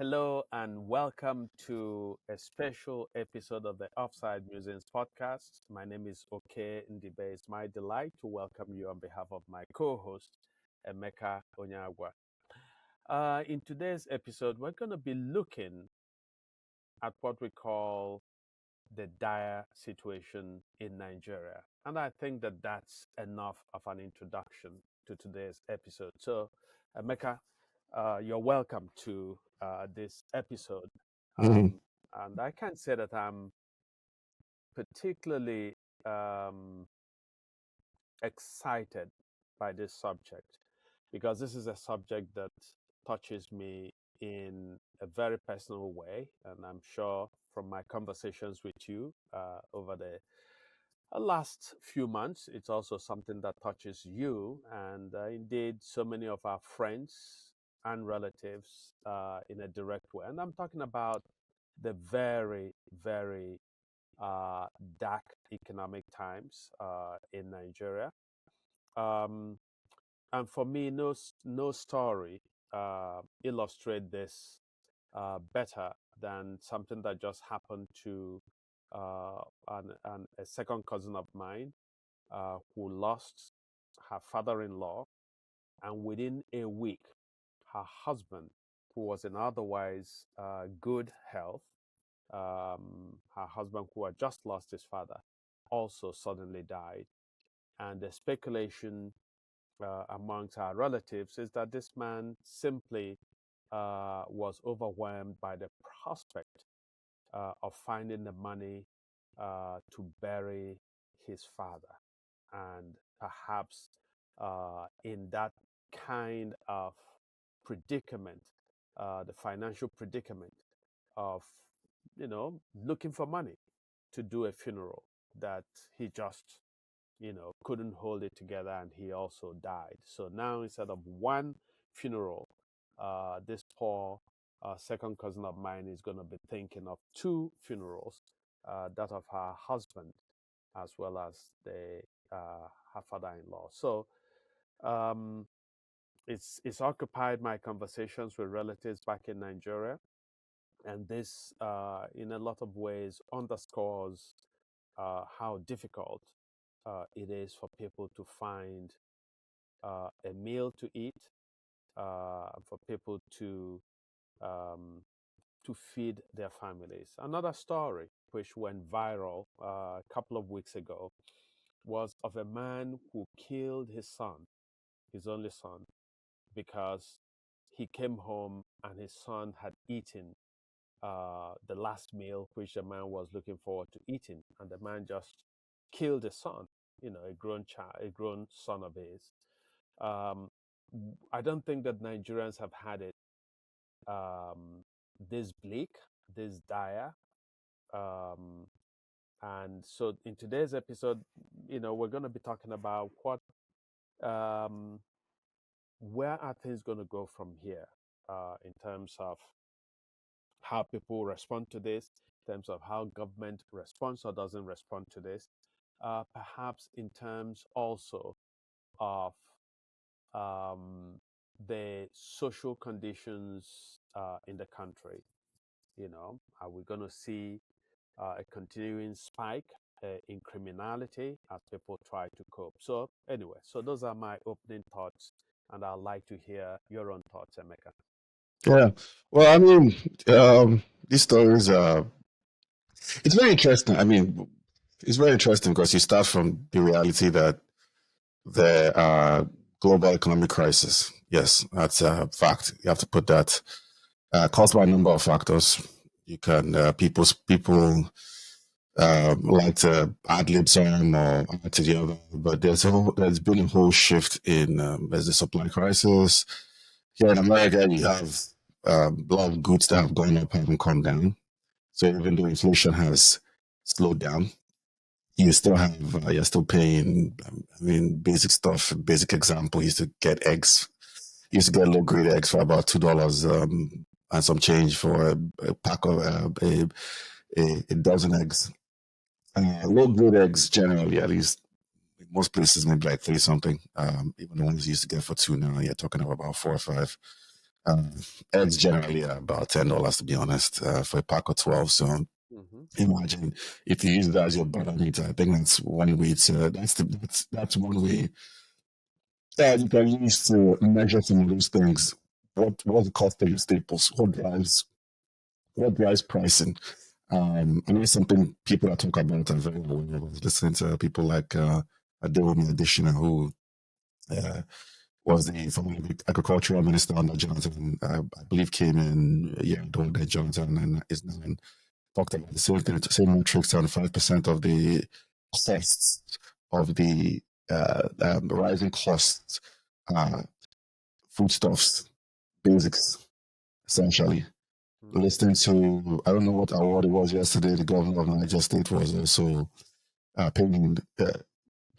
Hello and welcome to a special episode of the Offside Musings podcast. My name is Okey Ndibe. It's my delight to welcome you on behalf of my co-host, Emeka Onyeagwa. In today's episode, we're going to be looking at what we call the dire situation in Nigeria. And I think that that's enough of an introduction to today's episode. So, Emeka, you're welcome to this episode. Mhm. And I can't say that I'm particularly excited by this subject because this is a subject that touches me in a very personal way. And I'm sure from my conversations with you over the last few months, it's also something that touches you and indeed so many of our friends and relatives in a direct way. And I'm talking about the very, very uh, dark economic times in Nigeria. Um, and for me, no story illustrate this better than something that just happened to a second cousin of mine who lost her father-in-law, and within a week, her husband, who was in otherwise good health, her husband who had just lost his father, also suddenly died. And the speculation amongst our relatives is that this man simply was overwhelmed by the prospect of finding the money to bury his father. And perhaps in that kind of predicament, the financial predicament of, looking for money to do a funeral, that he just, couldn't hold it together and he also died. So now instead of one funeral, this poor second cousin of mine is going to be thinking of two funerals, that of her husband as well as the her father-in-law. So um, it's occupied my conversations with relatives back in Nigeria, and this, in a lot of ways, underscores how difficult it is for people to find a meal to eat, for people to feed their families. Another story which went viral a couple of weeks ago was of a man who killed his son, his only son, because he came home and his son had eaten the last meal which the man was looking forward to eating, and the man just killed his son, a grown child, a grown son of his. Um, I don't think that Nigerians have had it this bleak, this dire. Um, and so in today's episode, we're going to be talking about um, where are things going to go from here in terms of how people respond to this, in terms of how government responds or doesn't respond to this, perhaps in terms also of the social conditions in the country. Are we going to see a continuing spike in criminality as people try to cope? So anyway, so those are my opening thoughts, and I'd like to hear your own thoughts, Emeka. Yeah. Well, I mean, these stories are, it's very interesting. I mean, it's very interesting because you start from the reality that there are global economic crisis. Yes, that's a fact. You have to put that caused by a number of factors. You can, people like to ad lib some or add to the other, but there's been a whole shift in, there's the supply crisis. Here in America, you have a lot of goods that have gone up haven't come down. So even though inflation has slowed down, you still have you're still paying. I mean, basic stuff. Basic example: you used to get eggs. You used to get low grade eggs for about $2 and some change for a pack of a dozen eggs. Low grade eggs generally, at least in most places, maybe like three something. Even the ones you used to get for two now, you're talking about 4 or 5. Eggs generally are about $10, to be honest, for a pack of 12. So imagine if you use that as your barometer. I think that's one way to that's one way that you can use to measure some of those things. What's the cost of your staples? What drives pricing? I know something people that talk about are very aware of. Listening to people like Adewumi who was the former agricultural minister under Jonathan, I believe came in a year ago that Jonathan and is now talked about the same thing, the same metrics, 5% of the costs of the rising costs, foodstuffs, basics, essentially. Listening to, I don't know what award it was yesterday, the governor of Niger State was also paying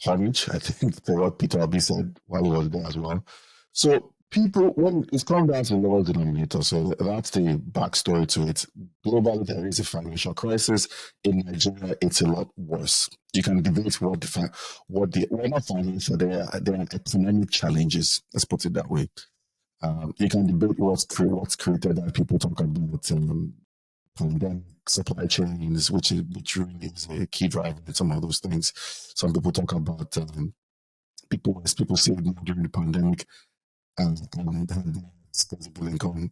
homage, I think, for what Peter Obi said while he was there as well. So people, when it's come down to the lower denominator, so that's the backstory to it. Globally, there is a financial crisis. In Nigeria, it's a lot worse. You can debate we're not financial, there are economic challenges, let's put it that way. You can debate what's created that. People talk about pandemic, supply chains, which really is a key driver in some of those things. Some people talk about people saved more during the pandemic and had disposable income.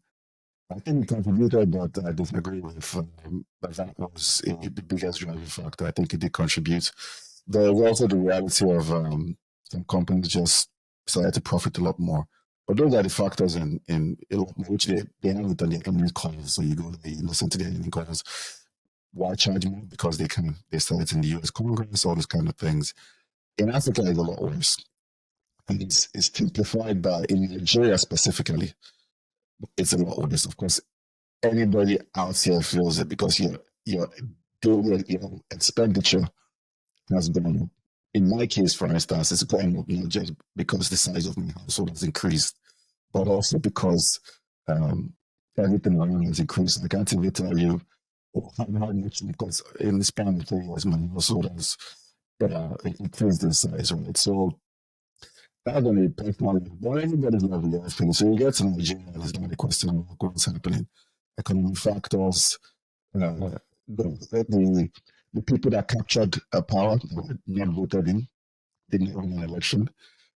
I think it contributed, but I disagree with that was the biggest driving factor. I think it did contribute. There was also the reality of some companies just decided to profit a lot more. But those are the factors in a lot more, which they have it on their earnings calls. So you go there, you listen to their earnings calls. Why charge more? Because they can. They sell it in the US Congress, all those kind of things. In Africa, it's a lot worse. And it's simplified by, in Nigeria specifically, it's a lot worse. Of course, anybody out here feels it because your expenditure has gone up. In my case, for instance, it's going up not just because the size of my household has increased, but also because everything around has increased. I can't even tell you how much, because in the span of 3 years, my household has increased in size, right? So that's on a personal level. But anybody's level, yeah, I think. So you get to Nigeria, and it's not a question of what's happening. Economic factors, the people that captured power, not voted in, didn't win an election.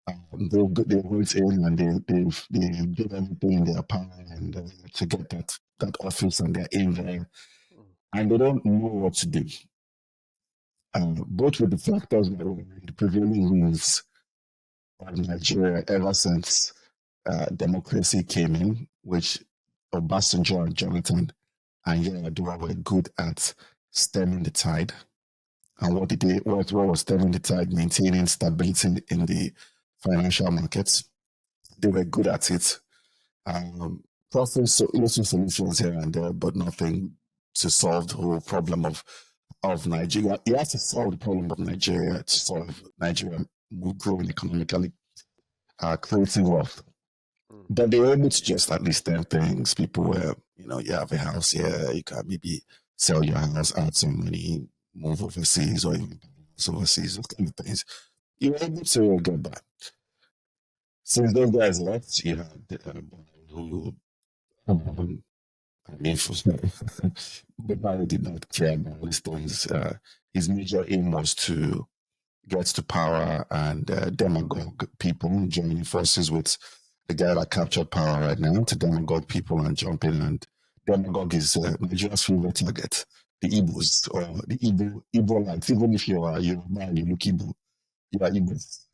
They went in and they did everything in their power and to get that office, and they're in there, and they don't know what to do. Both with the factors that were the prevailing winds of Nigeria ever since democracy came in, which Obasanjo and Jonathan and Yar'Adua were good at stemming the tide. And what was stemming the tide? Maintaining stability in the financial markets. They were good at it. Proffering solutions here and there, but nothing to solve the whole problem of Nigeria. You have to solve the problem of Nigeria to solve Nigeria growing economically, creating wealth. But they were able to just at least 10 things. People were, you have a house here, you can maybe sell your house, add some money, move overseas, or even overseas, those kind of things. You were able to get by. Since those guys left, you had who, Buhari did not care about these things. His major aim was to get to power and demagogue people, joining forces with the guy that captured power right now to demagogue people and jump in. And demagogue is Nigeria's favorite target, the Igbos or the Igbo lights. Even if you are Yoruba and you look Igbo, you are Igbos.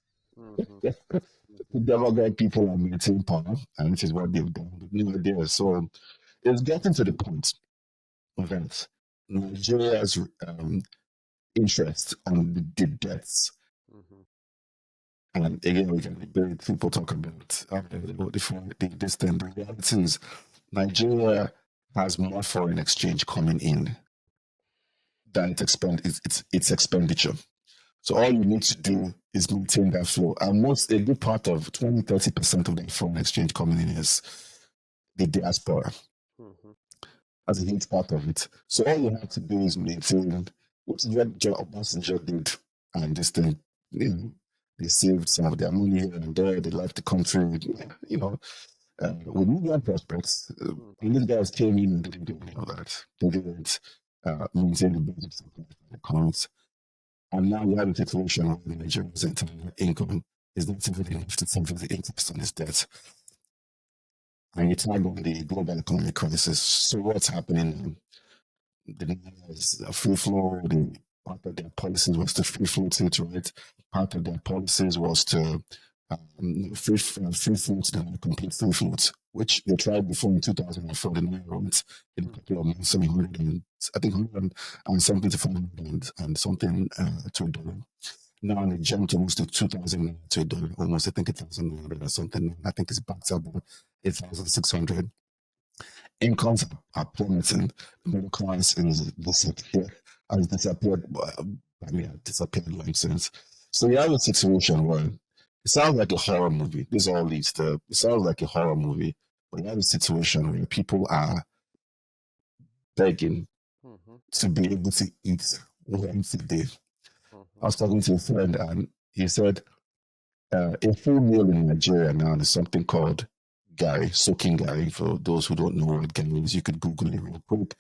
Demagogue people and maintain power, and which is what they've done. So it's getting to the point that Nigeria's interest on the debts. And again, we can debate. People talk about this thing. The reality is, Nigeria has more foreign exchange coming in than its expenditure. So all you need to do is maintain that flow. And a good part of 20-30% of that foreign exchange coming in is the diaspora. That's a huge part of it. So all you have to do is maintain, which is what Obasanjo did, and this thing, they saved some of their money here and there. They left the country, with million prospects. And these guys came in and didn't do any of that. They didn't maintain the basics of the accounts. And now you have a situation where the Nigerian's entire income is not even enough to cover the interest on his debt. And you tag on the global economic crisis. So what's happening now? The Naira is a free flow. Part of their policies was to free float it, right? Part of their policies was to free float, then complete free float, which they tried before in 2004. The Naira went in a couple of months, I think 100 and something to 500 and something to a dollar. Now they jumped almost to 2,000 to a dollar, almost I think 1,100 or something. I think it's back to about 8,600. Incomes are plummeting. The middle class is disappeared. Has disappeared. Disappeared long since. So you have a situation where it sounds like a horror movie. This all leads to. It sounds like a horror movie, but you have a situation where people are begging to be able to eat once a day. I was talking to a friend, and he said a full meal in Nigeria now is something called Gary, soaking Gary. For those who don't know what Gary is, you could Google it real quick.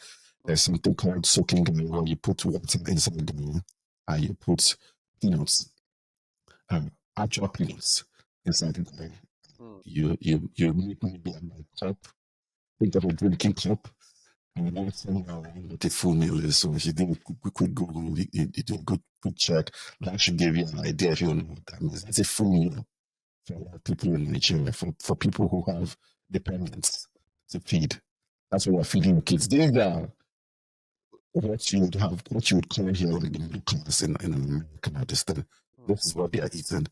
There's something called soaking Gary where you put water inside the Gary and you put peanuts, actual peanuts inside the Gary. You make maybe a cup, think of a drinking cup, and that's what a full meal is. So if you do a quick Google, you do a good quick check, that should give you an idea if you don't know what that means. That's a full meal for a lot of people in Nigeria, for people who have dependents to feed. That's what we're feeding the kids. These are what you would call here like the middle class in America. This is what they are eating.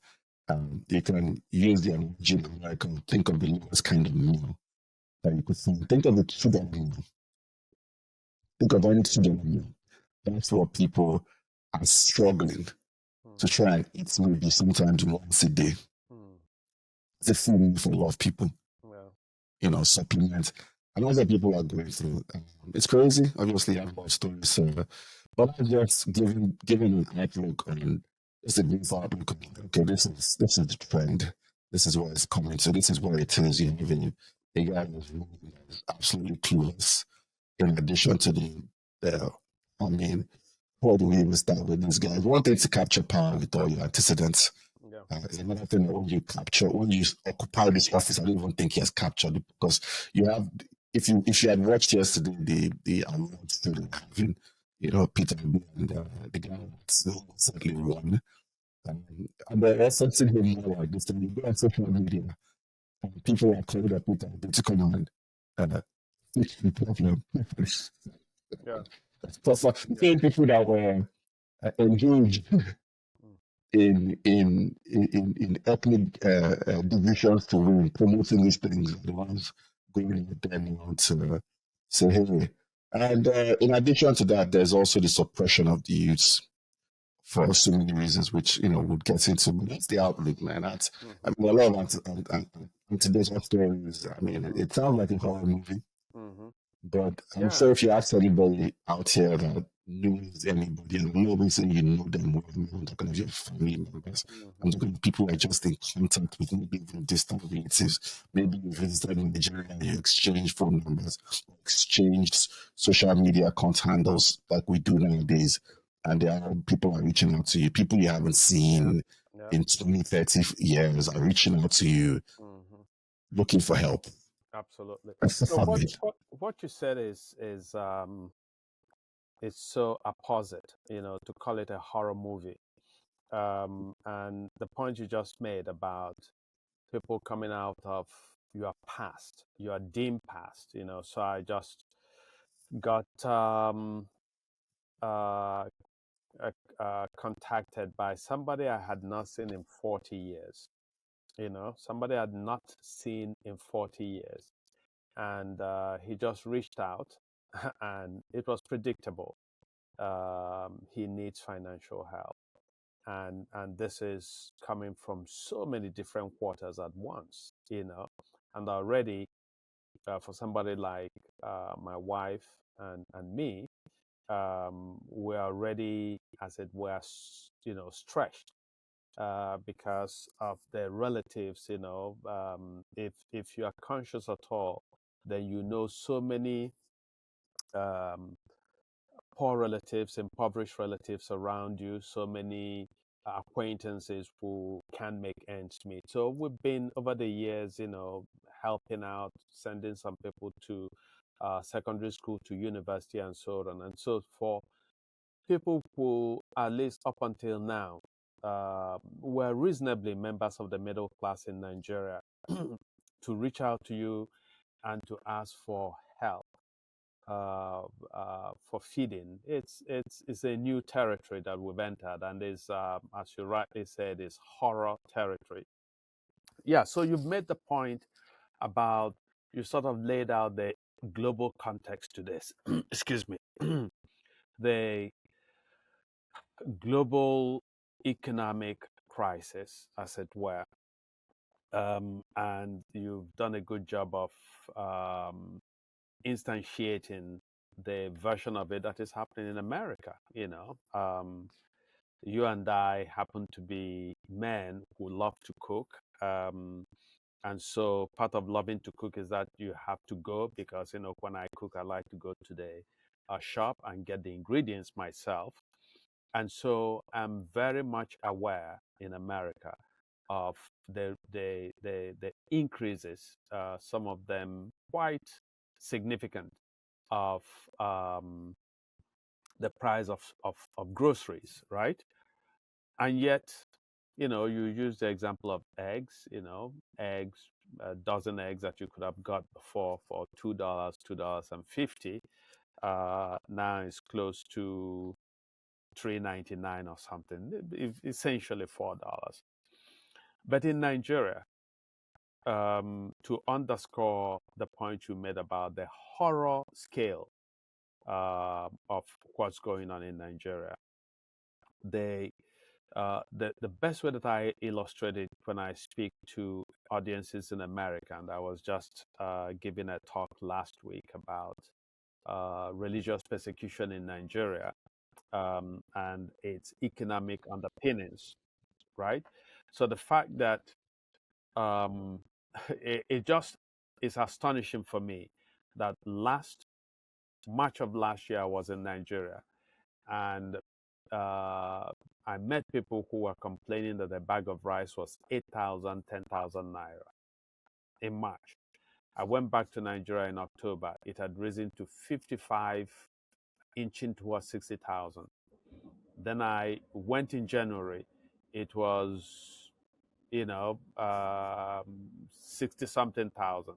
You can use the analogy in America. Think of the lowest kind of meal that you could find. Think of the sugar meal. Think of any sugar meal. That's what people are struggling to try and eat maybe sometimes once a day. It's a full meal for a lot of people. Supplements. And other people are going through. It's crazy. Obviously, I have more stories, but I'm just giving an outlook on just a brief outlook. Okay, this is the trend. This is where it's coming. So this is where it is. You even a guy who's absolutely clueless. In addition to what do we even start with these guys? One thing to capture power with all your antecedents. Another thing that when you occupy this office, I don't even think he has captured it because you have, if you had watched yesterday the awards to having, Peter B and the guy certainly won. And there's something more like this. And you go on social media, and people are calling up Peter B to come and fix the problem. For people that were engaged in ethnic divisions to win, promoting these things, the ones going with them to say, hey. And in addition to that, there's also the suppression of the youths for so many reasons, which, would get into. But that's the outlook, man. That's, a lot of today's stories. It sounds like a horror movie. But I'm sure if you ask anybody out here that knows anybody, and nobody saying you know them well, I'm talking of your family members. I'm talking of people who are just in contact with, maybe even distant relatives. Maybe you visited in Nigeria and you exchange phone numbers, exchange social media account handles like we do nowadays. And people are reaching out to you. People you haven't seen in 20, 30 years are reaching out to you looking for help. Absolutely. So what you said is so opposite, to call it a horror movie. And the point you just made about people coming out of your past, your dim past, So I just got contacted by somebody I had not seen in 40 years. Somebody I had not seen in 40 years. And he just reached out, and it was predictable. He needs financial help. And this is coming from so many different quarters at once, And already, for somebody like my wife and me, we're already, as it were, stretched because of their relatives. If you are conscious at all, then you know so many um, poor relatives, impoverished relatives around you, so many acquaintances who can make ends meet. So we've been over the years, helping out, sending some people to secondary school, to university, and so on. And so for people who, at least up until now, were reasonably members of the middle class in Nigeria, to reach out to you and to ask for help for feeding. It's a new territory that we've entered, and is, as you rightly said, is horror territory. Yeah. So you've made the point about, you sort of laid out the global context to this. Excuse me. The global economic crisis, as it were. And you've done a good job of instantiating the version of it that is happening in America. You and I happen to be men who love to cook. And so part of loving to cook is that you have to go, because, when I cook, I like to go to the shop and get the ingredients myself. And so I'm very much aware in America of the increases, some of them quite significant, of the price of groceries, right? And yet, you use the example of eggs. Eggs, a dozen eggs that you could have got before for $2.50, now is close to $3.99 or something, essentially $4. But in Nigeria, to underscore the point you made about the horror scale of what's going on in Nigeria, the best way that I illustrate it when I speak to audiences in America, and I was just giving a talk last week about religious persecution in Nigeria, and its economic underpinnings, right? So the fact that um, it just is astonishing for me that March of last year I was in Nigeria, and I met people who were complaining that a bag of rice was 8,000, 10,000 naira in March. I went back to Nigeria in October. It had risen to 55, inching towards 60,000. Then I went in January. It was, 60 something thousand.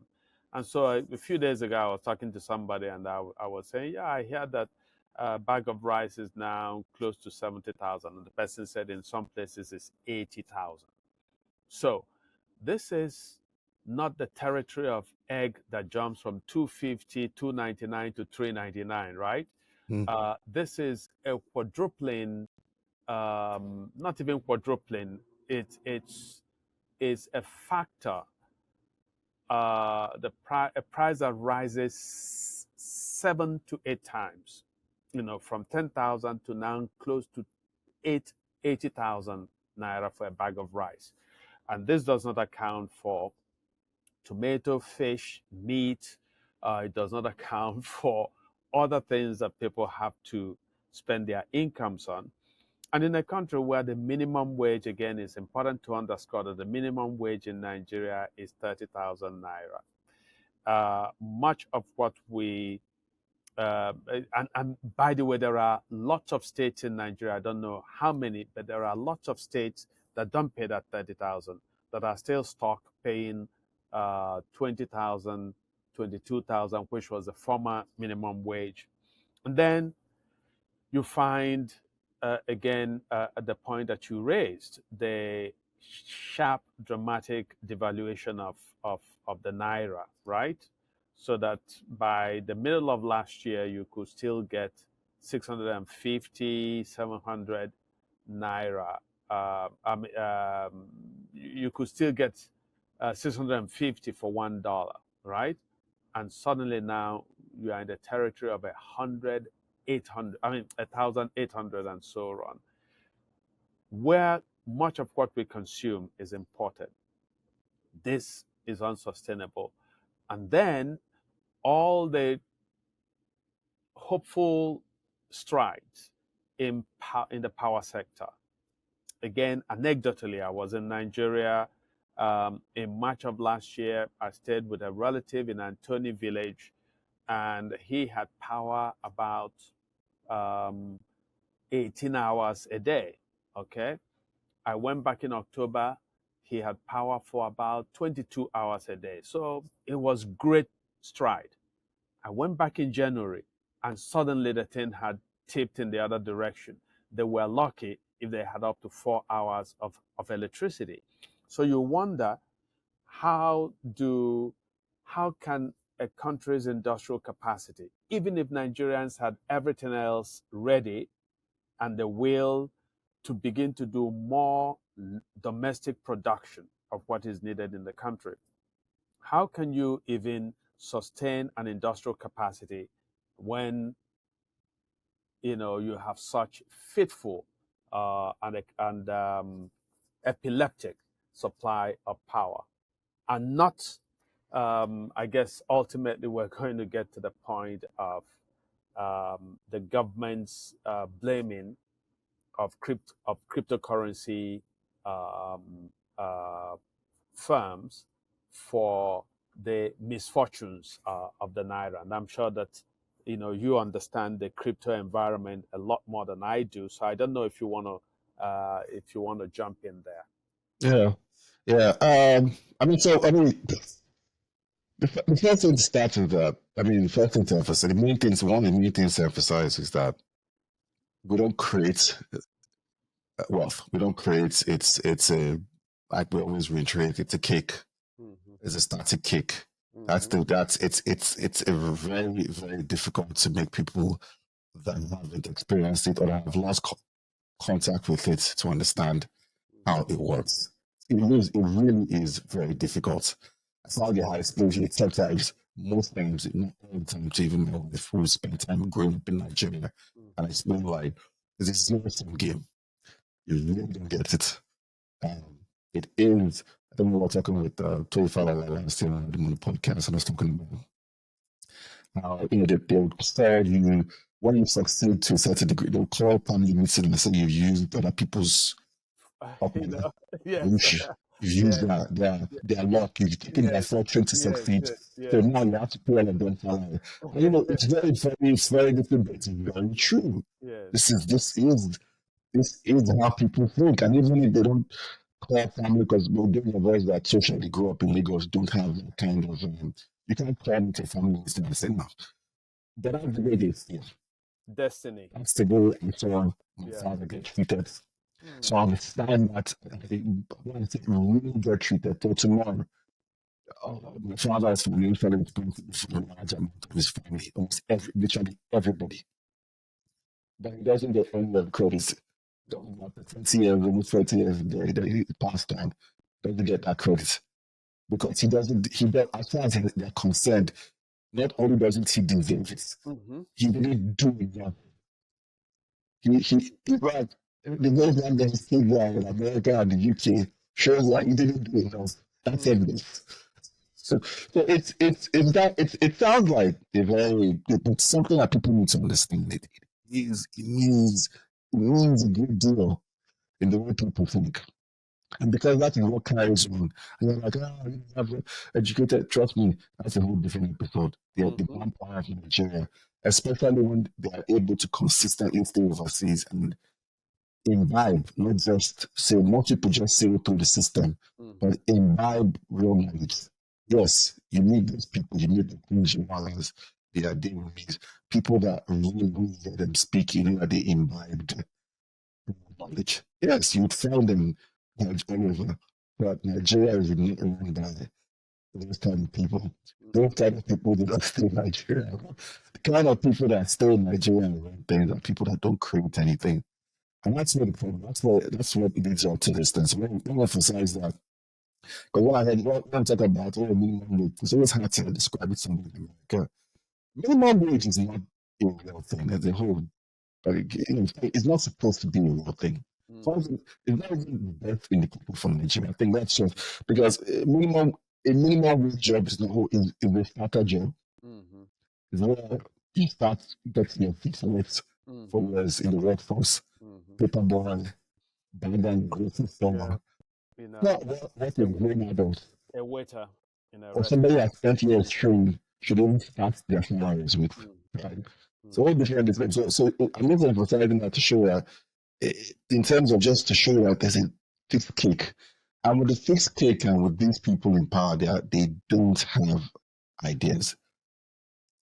And so a few days ago, I was talking to somebody, and I was saying, yeah, I hear that a bag of rice is now close to 70,000. And the person said in some places it's 80,000. So this is not the territory of egg that jumps from 250, 299 to 399, right? This is a quadrupling, not even quadrupling. It's a factor, a price that rises 7 to 8 times, from 10,000 to now close to 80,000 naira for a bag of rice. And this does not account for tomato, fish, meat. It does not account for other things that people have to spend their incomes on. And in a country where the minimum wage, again, is important to underscore that the minimum wage in Nigeria is 30,000 naira. Much of what we, and by the way, there are lots of states in Nigeria, I don't know how many, but there are lots of states that don't pay that 30,000, that are still stuck paying 20,000, 22,000, which was the former minimum wage. And then you find, again, at the point that you raised, the sharp, dramatic devaluation of the Naira, right? So that by the middle of last year, you could still get 650, 700 Naira. You could still get 650 for $1, right? And suddenly now you are in the territory of 1,800, and so on. Where much of what we consume is imported. This is unsustainable. And then all the hopeful strides in the power sector. Again, anecdotally, I was in Nigeria in March of last year. I stayed with a relative in Antoni village, and he had power about um, 18 hours a day. Okay. I went back in October. He had power for about 22 hours a day. So it was great stride. I went back in January, and suddenly the thing had tipped in the other direction. They were lucky if they had up to 4 hours of electricity. So you wonder how can a country's industrial capacity, even if Nigerians had everything else ready and the will to begin to do more domestic production of what is needed in the country, how can you even sustain an industrial capacity when you have such fitful and epileptic supply of power? And not, I guess, ultimately we're going to get to the point of the government's blaming of cryptocurrency um, uh, firms for the misfortunes of the naira. And I'm sure that you understand the crypto environment a lot more than I do. So I don't know if you want to jump in there. Yeah, yeah. The first thing to start with that, the first thing to emphasize, one of the main things to emphasize is that we don't create wealth. We don't create. It's a, like we always reiterate, it's a cake. Mm-hmm. It's a static cake. Mm-hmm. It's a very, very difficult to make people that haven't experienced it or that have lost contact with it to understand how it works. It really is very difficult. I found it high exposure. Sometimes, most times, not all the time, to even know if we spend time growing up in Nigeria. And I explain why. This is a zero-sum game. You really don't get it. It is. I think we were talking with Toyfala last year on the podcast, and I was talking about how they would start you when you succeed to a certain degree. They'll call family meeting and say you've used other people's opinion. Yes. You've used Yes. their luck. You've taken their Yes. fortune to Yes. succeed. Yes. So Yes. now you have to pay all of them for life. And it's very funny. It's very different, but it's very true. Yes. This is how people think, and even if they don't call family, because those of us that socially grew up in Lagos don't have that kind of. You can't call into family and say no. But that's the way they feel. Destiny. That's the way I saw my Yeah. father get treated. So I understand that when I say really get treated till tomorrow. My father is financially responsible for a large amount of his family, literally everybody. But he doesn't get any of the credit. After 20 years, almost 30 years, he passed on, doesn't get that credit. Because he doesn't, as far as they're concerned, not only doesn't he deserve it, he didn't do enough. Right. The way that they say that in America and the UK shows that he didn't do enough. That's evidence. So it sounds like it's something that people need to understand. It means a great deal in the way people think. And because that is what carries on. And you're like, you have educated, trust me, that's a whole different episode. The vampire of Nigeria, especially when they are able to consistently stay overseas and imbibe, not just say, most people just sail through the system, but imbibe real knowledge. Yes, you need those people, you need the Queen's Wallers, they are people that really hear them speak, that they imbibed knowledge. Yes, you'd find them all over, but Nigeria is not run by those kind of people. Those kind of people do not stay in Nigeria. The kind of people that stay in Nigeria and run things are people that don't create anything. And that's not the problem. That's what leads up to this thing. So let me emphasize that. Because when I talk about minimum wage, it's always hard to describe it to somebody in America. Minimum wage is not a real thing as a whole. But it's not supposed to be a real thing. So it's not even the best indicator for Nigeria. I think that's just because a minimum wage job is a starter job. It's where you start getting your feet wet for years in the workforce. Paper boy, band and grocery store. Not what a grown adult. A waiter in a Or restaurant. somebody has spent years trained should even start their salaries with. Right? So all different is so I'm just emphasizing that to show that in terms of just to show that there's a fixed cake. And with the fixed cake and with these people in power, they don't have ideas.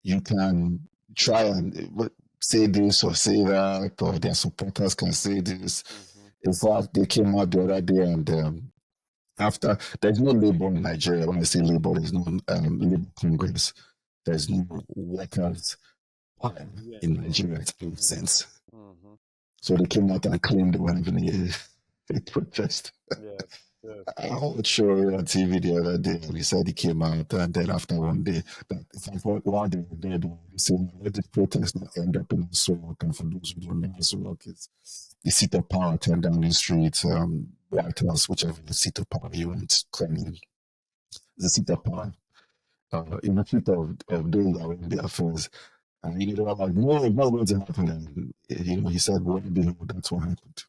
You can try and say this or say that, or their supporters can say this. In fact, they came out the other day and after, there's no labor in Nigeria. When I say labor, there's no labor congress. There's no workers in Nigeria. It makes sense. So they came out and claimed they weren't even a protest. I was sure on TV the other day, he said he came out, and then after one day, that if I thought while they were there, they were saying, let this protest not end up in Aswak, and for those who don't know, Aswak is the seat of power, turn down the streets, White House, whichever the seat of power you want, claiming the seat of power. In the seat of those that were in the affairs. And they were like, no, it's not going to happen. And he said, well, that's what happened.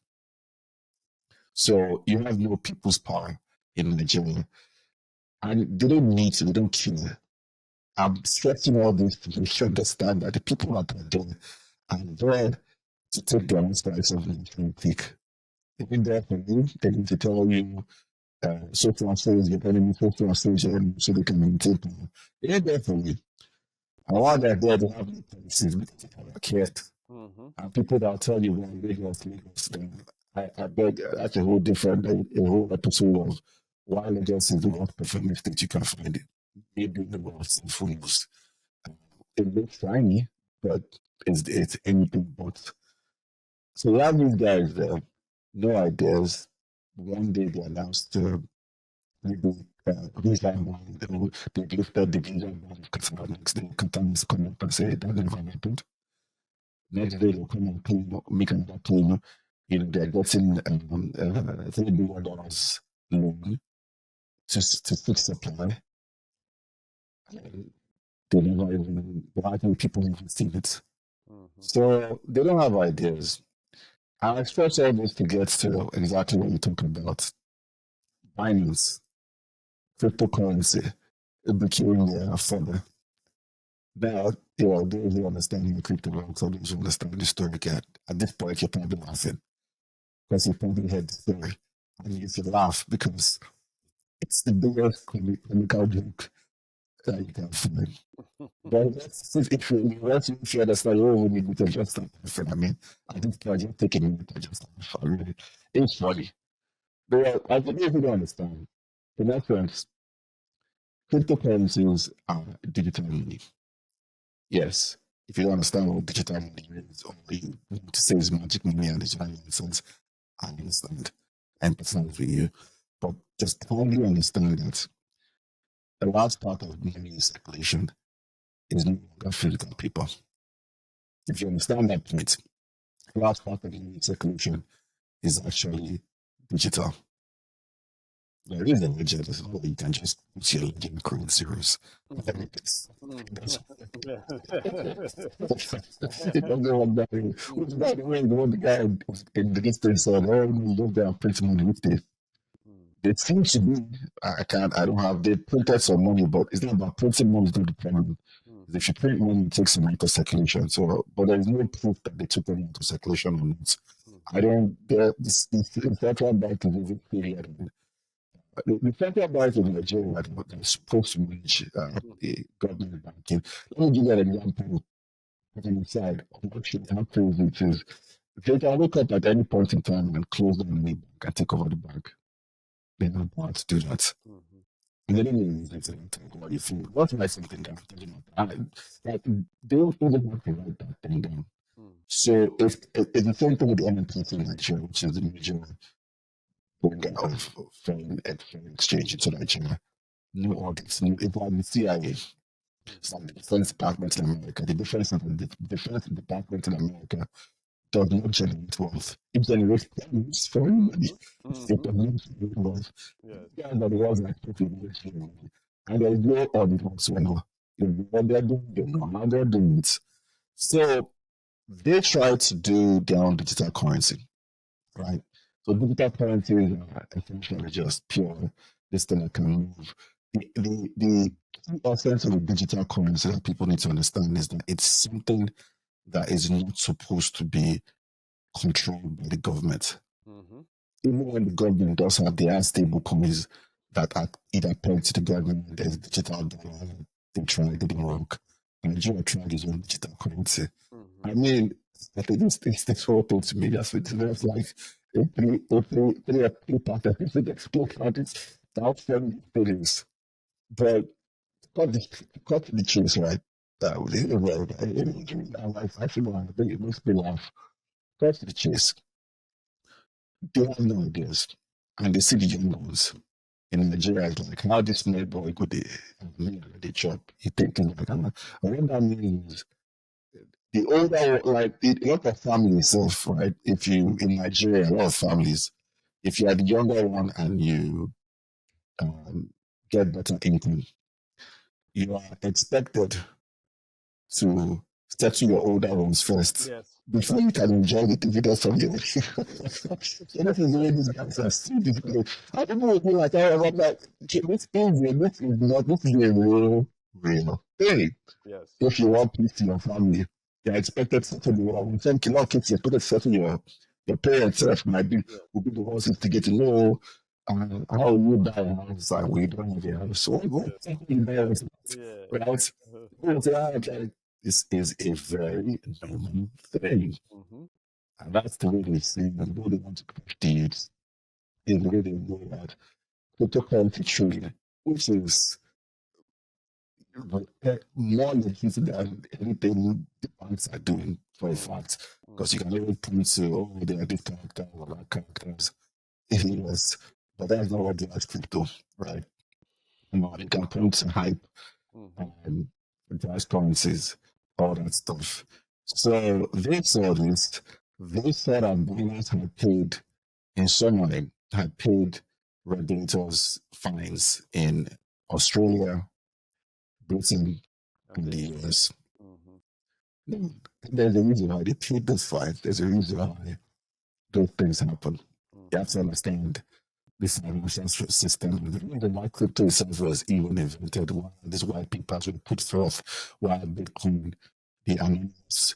So you have no people's power in Nigeria. And they don't need to, they don't care. I'm stressing all this to make you understand that the people that are there are there to take their own slice of the cake. They've been there for you, they need to tell you, social and so is your enemy, social and so is your enemy, so they can maintain power. They ain't there for you. And while they're there, they have no policies because people are cared. And people that tell you, well, Lagos, then I beg, that's a whole different, a whole episode of why Lagos is the most performing state you can find it. Maybe the most influenced. It looks shiny, but it's anything but. So we have these guys, no ideas. One day they announced maybe visa and they lifted the visa ban of Qatar. Next day, Qatar is coming up and say that never happened. Next day they'll come and claim, make another claim. They're getting $3 billion loan to fix supply. They never even, I think people even seen it. So they don't have ideas. I expect all this to get to exactly what you talk about. Binance, cryptocurrency, it became further. Now, those who understand the crypto world, so those who understand the story, at this point, you're probably laughing. Because you probably heard the story. And you should laugh because it's the biggest comical joke that you can find. But if you understand, you don't need to just start laughing. I mean, at this point, just take a minute to just laugh. Really. It's funny. But I believe you don't understand. In essence, cryptocurrencies are digital money. Yes. If you don't understand what digital money is, or you want to say it's magic money and digital nonsense, I understand. I empathize with you. But just only understand that a large part of money circulation is no longer physical paper. If you understand that point, a large part of money circulation is actually digital. There is a ledger as well. You can just put your ledger and create zeros. It doesn't work that way. Which, by the way, the guy in the distance said, oh, we love their print money with this. It seems to be, they printed some money, but it's not about printing money, it's not the problem. If you print money, it takes some out of circulation. So, but there is no proof that they took money into circulation or not. The central bank is even period. The central bank of Nigeria is supposed to manage the government banking. Let me give you an example of an aside of how crazy it is. They can wake up at any point in time and close down the bank and take over the bank. They don't want to do that. And they don't even use what you feel. What's my something down? They don't even want to write that thing down. So it's the same thing with the NNPC in Nigeria, which is the major of foreign exchange into Nigeria. New audits, it's like the CIA. It's like the Defense Department in America. The Defense Department in America does not generate wealth. It generates problems for everybody. It does not generate wealth. Guys are the ones that put in the money. And there's no audit whatsoever. What they're doing, they know how they're doing it. So they try to do their own digital currency, right? So digital currency is essentially just pure this thing that can move. The key essence of a digital currency that people need to understand is that it's something that is not supposed to be controlled by the government. Even when the government does have their stable coins that are either pegged to the government, there's digital dollar, they tried, it didn't work. Nigeria tried his own digital currency. I mean, I think this whole thing to me, that's like three part of it, explode at it, without sharing feelings. But cut to the chase, right? That was it. I feel like I think it makes me laugh. Cut to the chase. They have no ideas, and they see the young ones in Nigeria. It's like how this neighbor could they chop. He thinking like, what that means. The older, like a lot of families, right? If you in Nigeria, a lot of families, if you are the younger one and you get better income, you are expected to settle your older ones first. Before you can enjoy the dividends from your so this is where these guys are still difficult. How people will be like, oh, I'm like, this is a real thing. If you want peace in your family, you're expected to settle the world. Some killer kids, you're expected to settle your parents might be will be the ones to get to know how you die a house like we don't have a house. So right? This is a very normal thing. And that's the way they see and the way they want to push the youth is the way they know that cryptocurrency trading, which is more legit than anything the banks are doing for a fact. Because you can always point to, oh, they are this character or that characters. Yes, but that's not what they are crypto, right? You can point to hype and currencies, all that stuff. So they saw this. They said that Binance had paid, in summary, had paid regulators fines in Australia, Britain, and the US. There's a reason why they paid those fines. There's a reason why those things happen. You have to understand this financial system. The reason why crypto itself was even invented, why these white papers were put forth, why Bitcoin, the anonymous,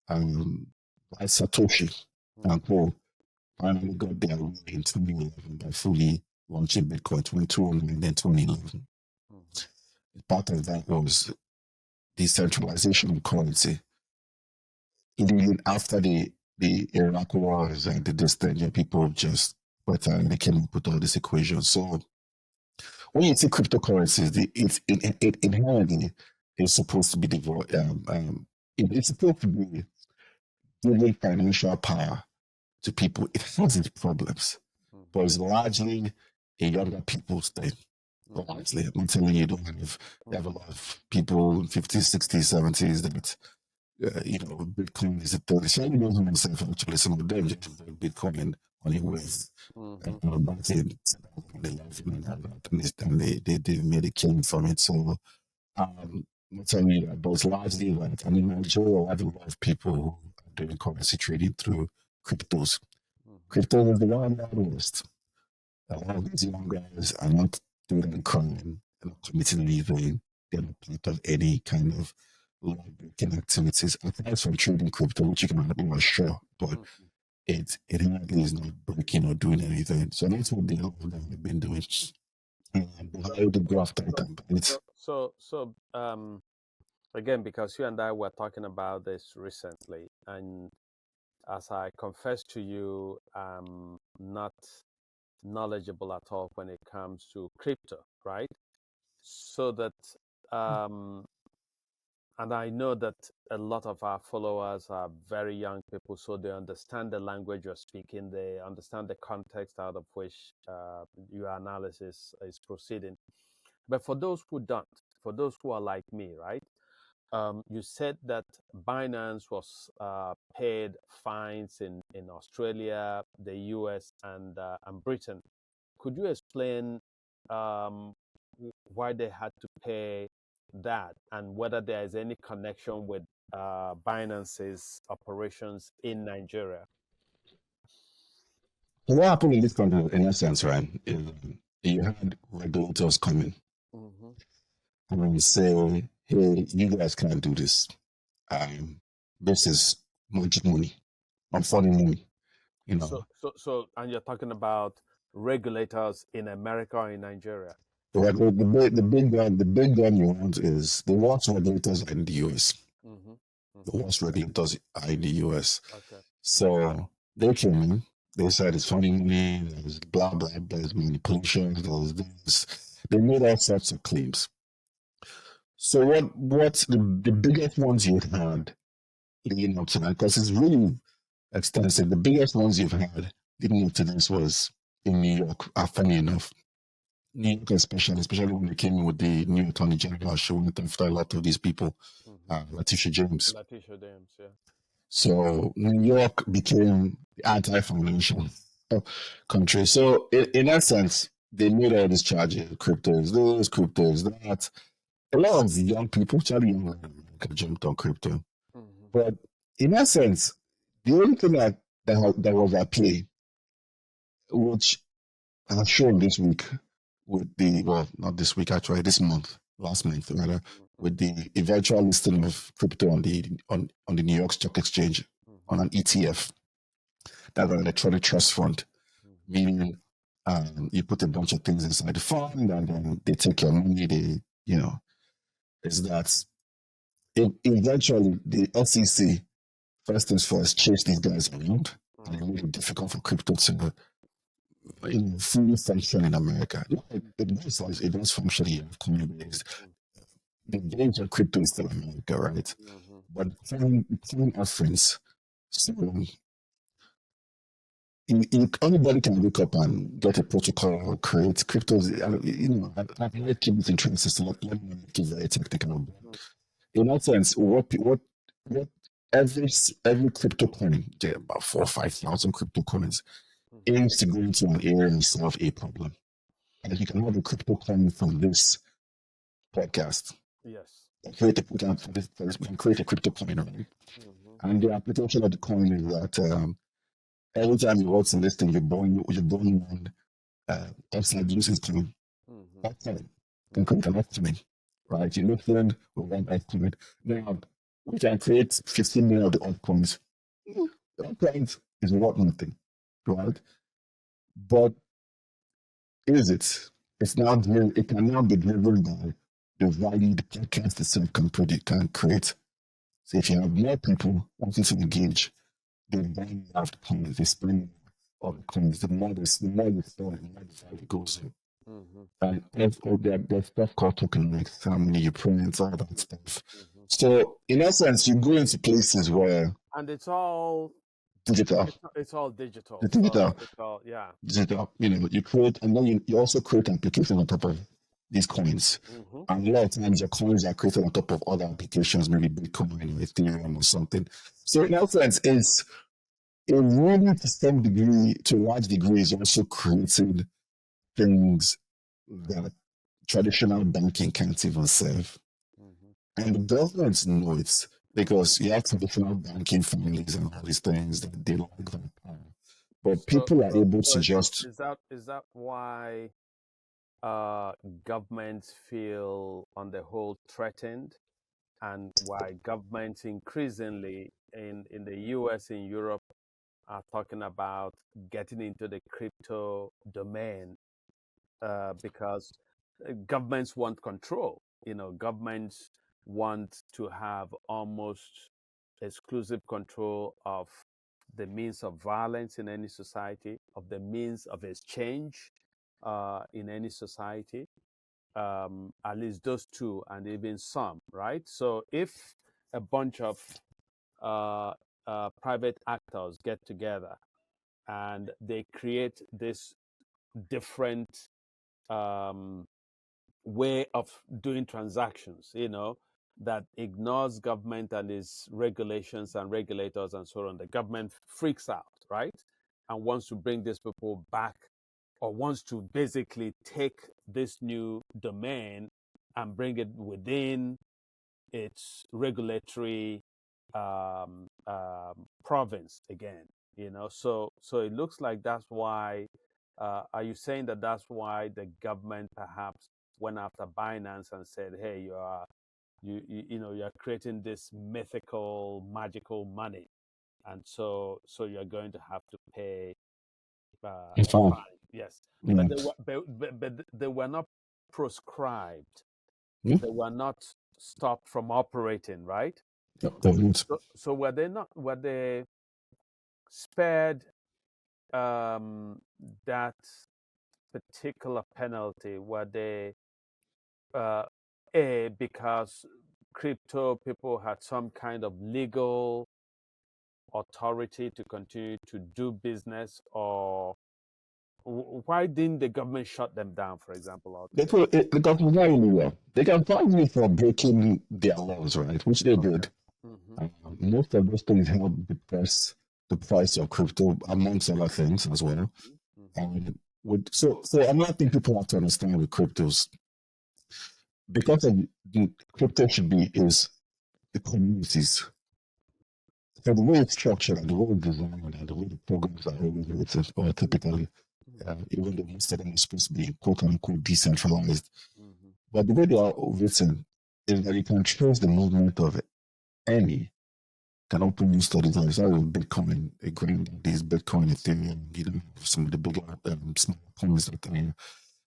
by Satoshi and Paul finally got their way in 2011 by fully launching Bitcoin 2009 and then 2011. Part of that was decentralization of currency. Even after the Iraq wars and the distance, people just they came up with all these equations. So when you see cryptocurrencies, it inherently is supposed to be it's supposed to be giving financial power to people. It has its problems, but it's largely a younger people's thing. Largely, I'm telling you, you have a lot of people 50s, 60s, 70s that Bitcoin is a thing. Some of them myself actually, some of them just Bitcoin on it with back in 2011 and they made a killing from it. So I'm telling you that, but it's largely like, I mean, Nigeria have a lot of people who are doing currency trading through cryptos. Crypto is the one that west. A lot of these young guys are not doing any crime, they're not committing anything, they're not part of any kind of law-breaking activities, aside from trading crypto, which you can be sure, but it inherently is not breaking or doing anything. So that's what the of them have been doing. Buhari did go after it and ban it. So again, because you and I were talking about this recently, and as I confess to you, I'm not knowledgeable at all when it comes to crypto, right? So that and I know that a lot of our followers are very young people, so they understand the language you're speaking, they understand the context out of which your analysis is proceeding. But for those who don't, for those who are like me, right, you said that Binance was paid fines in Australia, the US, and Britain. Could you explain why they had to pay that and whether there is any connection with Binance's operations in Nigeria? So what happened in this country, in essence, right, is you had regulators coming Mm-hmm. and say, hey, you guys can't do this. This is magic money. I'm funny money, you know. And you're talking about regulators in America or in Nigeria? The big gun you want is the worst regulators are in the US. Mm-hmm. The Mm-hmm. worst regulators are in the US. Okay. So they came in, they said it's funny money, there's blah, blah, there's manipulation, there's this. They made all sorts of claims. So what's the biggest ones you've had leading up to that? Because it's really extensive. The biggest ones you've had leading up to this was in New York, funny enough. New York especially when they came in with the new attorney general, she went after a lot of these people, Letitia James. Letitia James, yeah. So New York became the anti-financial country. So in that sense, they made all these charges, cryptos, that. A lot of young people, actually young men, jumped on crypto. Mm-hmm. But in essence, the only thing that was at play, which I've shown this week with not this week actually, this month, last month rather, with the eventual listing of crypto on the New York Stock Exchange on an ETF, that's an electronic trust fund, meaning you put a bunch of things inside the fund and then they take your money. Is that eventually the SEC first things first chase these guys around and it made it difficult for crypto to fully function in America. The best is it does function here, coin-based. The gains of crypto is still America, right? Mm-hmm. But coin offerings, so anybody can wake up and get a protocol, create cryptos. I've heard people's interests to let me give very technical. In that sense, what every crypto coin, there are about 4,000 or 5,000 crypto coins, aims to go into an area and solve a problem. And if you can have a crypto coin from this podcast, Yes. create a we can create a crypto coin, right? And the application of the coin is that every time you watch a listing, you're born one upside using coin. That's it. You can create an estimate, right? You look in with one estimate. Now, we can create 15 million of the altcoins. The altcoins is worth nothing, right? But is it? It can now be driven by the value the podcast itself can create. So if you have more people wanting to engage, they buy more of the coins, they spend more of the coins, the more you spend, the more the value goes in. And there's stuff called tokenomics, how many you print, all that stuff. So in essence, you go into places where And it's all digital, it's all digital. the digital, It's all yeah. digital, you create, and then you also create applications on top of these coins. And a lot of times your coins are created on top of other applications, maybe Bitcoin or Ethereum or something. So in essence, it's it really to a large degree is also creating things that traditional banking can't even serve. And the governments know it because you have traditional banking families and all these things that they like that power. But people are able to just Is that why governments feel on the whole threatened, and why governments increasingly in the US, in Europe, are talking about getting into the crypto domain, because governments want control. Governments want to have almost exclusive control of the means of violence in any society, of the means of exchange in any society, at least those two, and even some, right? So if a bunch of private actors get together and they create this different way of doing transactions, that ignores government and its regulations and regulators and so on, the government freaks out, right? And wants to bring these people back, or wants to basically take this new domain and bring it within its regulatory province again. So it looks like that's why. Are you saying that that's why the government perhaps went after Binance and said, "Hey, you're creating this mythical, magical money, and so you're going to have to pay In a fact, fine." Yes, but yeah. but they were not proscribed. Yeah, They were not stopped from operating, right? definitely. So were they spared that particular penalty? Were they uh, because crypto people had some kind of legal authority to continue to do business, or why didn't the government shut them down, for example, They altogether? put the government very well. They can find you for breaking their laws, right? Which they Okay. did. Mm-hmm. Most of those things help depress the price of crypto, amongst other things as well. Mm-hmm. And so another thing people have to understand with cryptos, because of the crypto should be is the communities. So the way it's structured and the way it's designed and the way the programs are always written, or typically, even though most of them are supposed to be quote unquote decentralized, Mm-hmm. but the way they are written is that you can trace the movement of any. Can open new studies like that with Bitcoin, agreeing that these Bitcoin, Ethereum, some of the bigger small coins that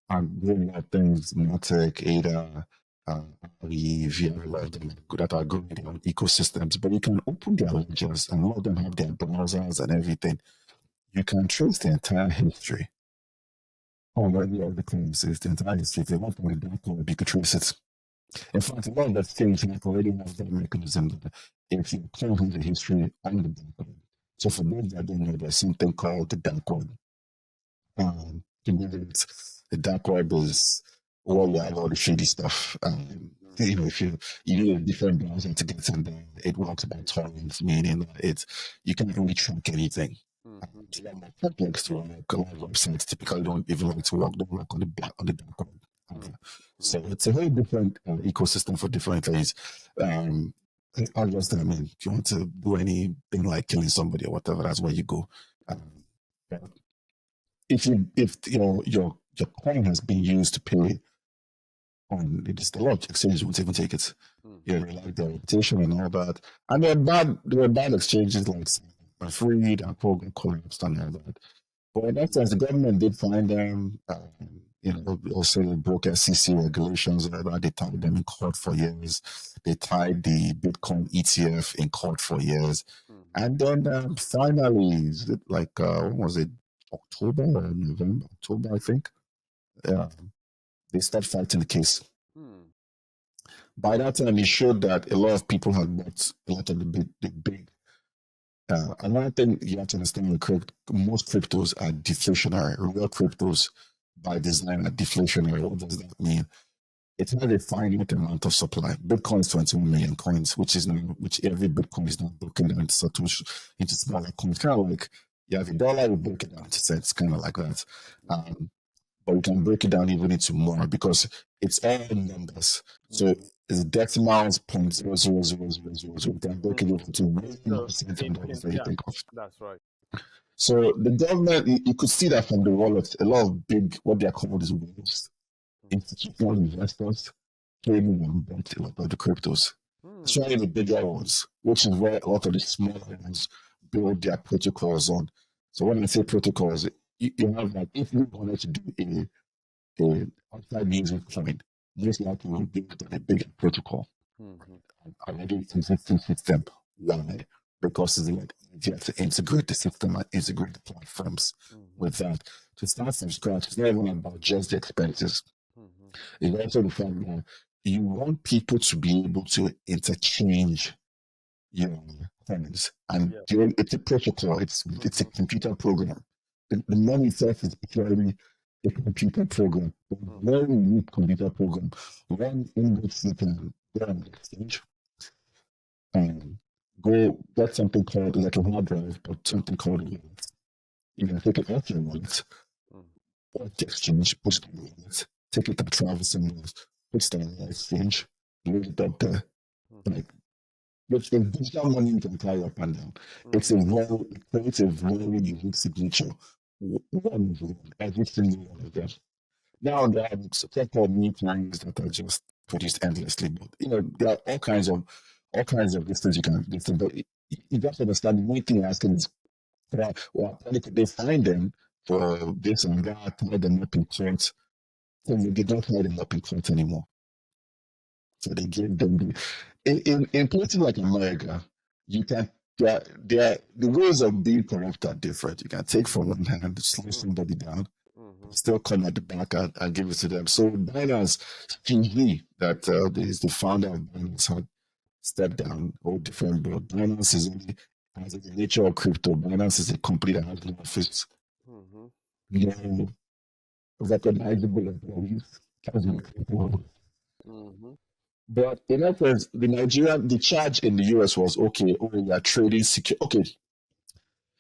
are doing that things, Matic, ADA, VR, a lot of them that are growing their own ecosystems. But you can open their ledgers, and a lot of them have their browsers and everything. You can trace the entire history. Already all the claims is the entire history. If you want to read that, you could trace it. In fact, a lot of that things like already have that mechanism that if you call the history on the dark web. So for those that don't know, there's something called the dark web. To give it, the dark web is where you have all the shady stuff. If you need a different browser to get in there, it works by torrents, meaning that you can't really track anything. Mm-hmm. It's a lot more complex to run. A lot of websites typically don't even like to work. Don't work on the dark web. So it's a very different ecosystem for different things. I mean, if you want to do anything like killing somebody or whatever, that's where you go. But if your coin has been used to pay on the large exchange, won't even take it. You like their reputation and all that. And there were bad exchanges like Freed and Program collapsed and all that. But in that sense, the government did find them, also broke SEC regulations. They tied them in court for years. They tied the Bitcoin ETF in court for years. And then finally, is it like, when was it? October or November? October, I think. They started fighting the case. By that time, it showed that a lot of people had bought a lot of the big another thing you have to understand with most cryptos are deflationary. Real cryptos by design are deflationary. What does that mean? It has a finite amount of supply. Bitcoin is 21 million coins, which every Bitcoin is now broken down into smaller coins. Kind of like you have $1, you break it down to cents, kind of like that. But we can break it down even into more because it's all numbers. So it's decimals 0.00000. We can break it into way more cents and dollars than you think of. That's right. So the government, you could see that from the wallet, a lot of big, what they are called is woes, institutional investors came in and bought a lot of the cryptos. Especially the bigger ones, which is where a lot of the smaller ones build their protocols on. So when I say protocols, you have like, if you wanted to do a outside using coin, most likely will build on a bigger protocol. Already existing system. Why? Because it's like easier to integrate the system and integrate the platforms with that. To start from scratch, it's not even about just the expenses. It's also the fact that you want people to be able to interchange your coins. And it's a protocol, it's a computer program. The money itself is purely a computer program, a very weak computer program. One in which you can go on the exchange, go get something called like a hard drive, but something called a wallet. You can take it off your wallet, or the exchange, push it on your wallet, take it to travel somewhere else, push it on the exchange, load it up there. Like, with digital money, you can carry up and down. It creates a very unique signature. One of them, every single one of them. Now there are so-called new clients that are just produced endlessly, but there are all kinds of these things you can do. But you got to understand the main thing you're asking is, well, could they find them for this and that, tie them up in court? So they did not tie them up in court anymore. So they gave them in places like America, you can the ways of being corrupt are different. You can take from one hand and slice somebody down, still come at the back and give it to them. So Binance, Steve, that is the founder of Binance, had stepped down, all different. But Binance is only, as the nature of crypto, Binance is a company that has no office, no recognizable employees. But in essence, the charge in the US was, okay, we are trading secure. Okay,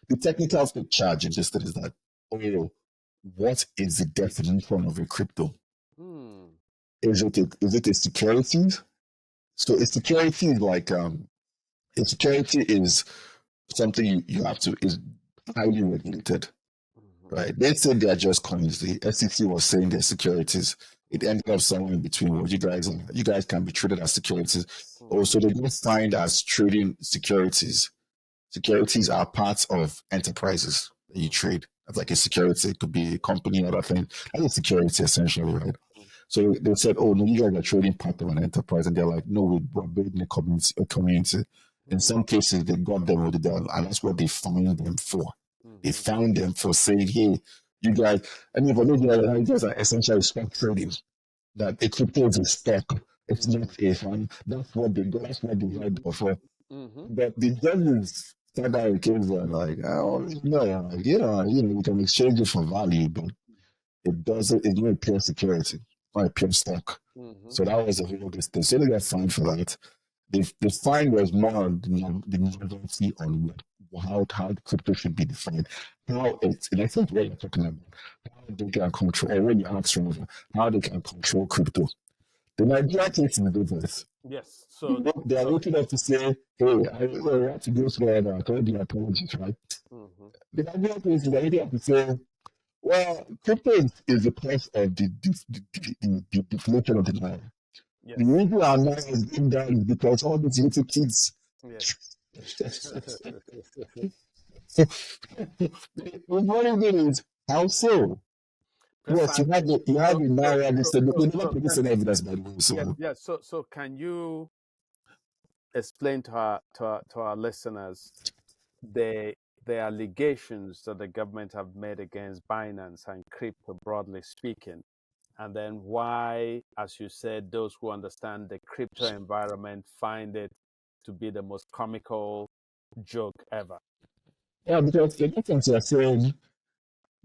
the technical charge in this thing is that, what is the definition of a crypto? Is it a security? So a security is like a security is something you have to, is highly regulated, right? They said they are just coins. The SEC was saying they're securities. It ended up somewhere in between what you guys can be treated as securities. Also, they don't find as trading securities. Securities are parts of enterprises that you trade. That's like a security. It could be a company, other things. That's a security essentially, right? So they said, oh, no, you guys are trading part of an enterprise. And they're like, no, we're building a community. In some cases, they got them with them, and that's what they found them for. They found them for saying, hey, you guys, for those you guys are essentially stock trading. That a crypto is a stock. It's not a fund. That's what they do. That's what they heard before. But the judges started out case were like, oh no, you can exchange it for value, but it's not a pure security, not a pure stock. So that was a whole distance. So they got fined for that. The fine was more the novelty on how crypto should be defined. How it's, and I think what you're talking about, how they can control, or when you ask rather, how they can control crypto. The Nigerian case is different. Yes. So they are looking up to say, hey, I have to go through all the apologies, right? The Nigerian case is looking up to say, well, crypto is the cause of the deflation of the Naira. Yes. The reason our Naira is going down is because all these little kids. Yes. The funny thing is, how so? Yes, you have the Naira listed. They never produce any evidence, by the way. So yeah. So can you explain to our listeners the allegations that the government have made against Binance and crypto, broadly speaking, and then why, as you said, those who understand the crypto environment find it to be the most comical joke ever? Yeah, because the difference you're saying,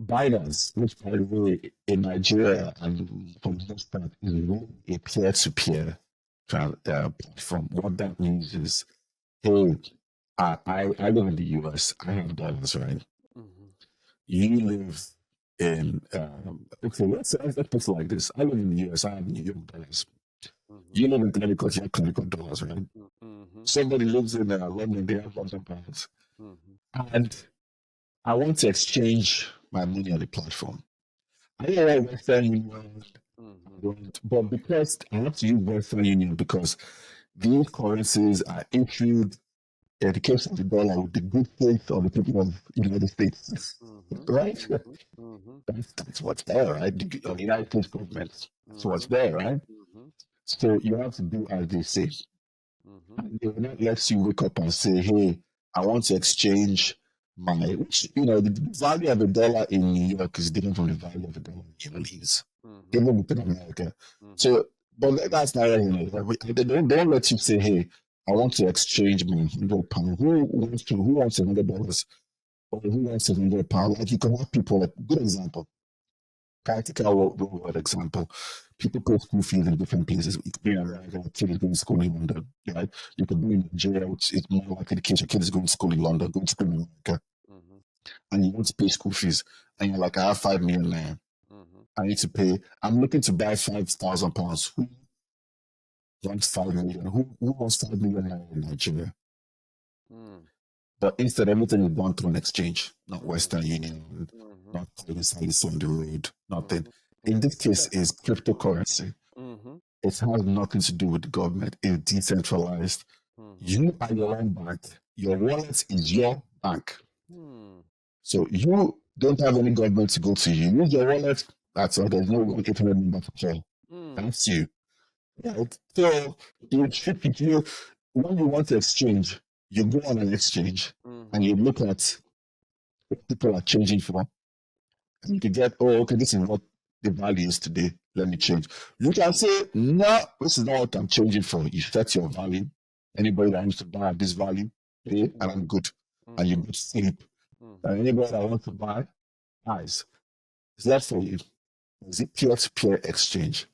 Binance, which by the way in Nigeria and for the most part is really a peer-to-peer platform. What that means is, hey, I live in the US. I have dollars, right? You live in okay, let's put it like this. I live in the US. I have New York dollars. You live in Connecticut. You have Connecticut dollars, right? Somebody lives in London. They have London pounds, and I want to exchange my money on the platform. I don't like Western Union, but because I have to use Western Union because these currencies are issued in the case of the dollar with the good faith of the people of the United States, right? That's what's there, right? The United States government, that's what's there, right? So you have to do as they say. They will not let you wake up and say, hey, I want to exchange the value of a dollar in New York is different from the value of a dollar in Italy, even within America. So, but that's not they don't let you say, hey, I want to exchange my £100. Who wants $100? Or who wants £100? Like you can have people, like good example, practical world example. people pay school fees in different places. You could be in America, your kid is going to school in London, right? You could be in Nigeria, which is more likely the case. Your kid is going to school in London, going to school in America, and you want to pay school fees, and you're like, I have 5 million naira. I need to pay. I'm looking to buy £5,000. Who wants 5 million? Who wants 5 million naira in Nigeria? But instead, everything is done through an exchange, not Western Union, not service on the road, nothing. In this case, is cryptocurrency. It has nothing to do with the government. It's decentralized. You are your own bank. Your wallet is your bank. So you don't have any government to go to. You use your wallet. That's all. There's no 800 number to call. That's you. Right? So you, when you want to exchange, you go on an exchange and you look at what people are changing for. And you can get, oh, okay, this is what the value is today. Let me change. You can say, no, this is not what I'm changing for. You set your value. Anybody that wants to buy at this value, pay, and I'm good. And you go to sleep. And anybody that wants to buy, buys. Is that for you? Is it peer-to-peer exchange?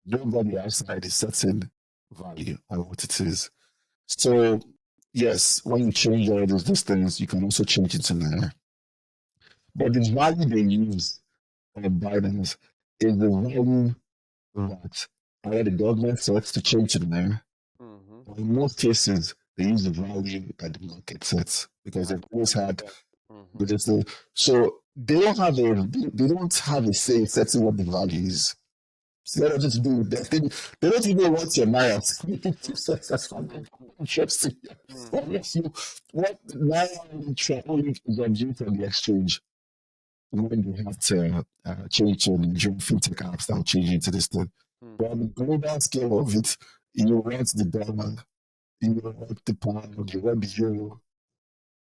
Nobody outside is setting value and what it is. So, yes, when you change all these things, you can also change it to Naira. But the value they use on Binance is the value that either the government sets to change to Naira. But in most cases, they use the value that the market sets because they've always had. So they don't have a say setting what the value is. So they don't just do that. They don't even want your Naira. That's interesting. What Naira only is on the exchange when they have to change to Nigerian fintech apps that will change into this thing. But on the global scale of it, you want the dollar, you want the pound, you want the euro,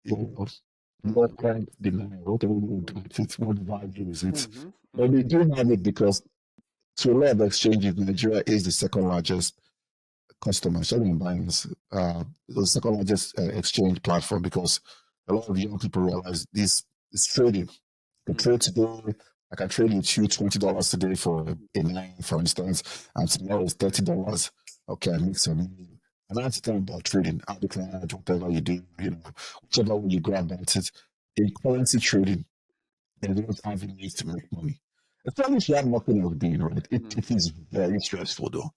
you know, what kind the Naira, whatever you do with it, what value is it? But they do have it because to a lot of exchanges, Nigeria is the second largest customer, certainly in Binance, the second largest exchange platform because a lot of young people realize this is trading. You trade today, I can trade with you $20 today for a nine, for instance, and tomorrow is $30. Okay, I make some money. And that's the thing about trading, arbitrage, whatever you do, whichever way you go about it. In currency trading, there's always avenues to make money. Especially if you have nothing else doing, right? It is very stressful though.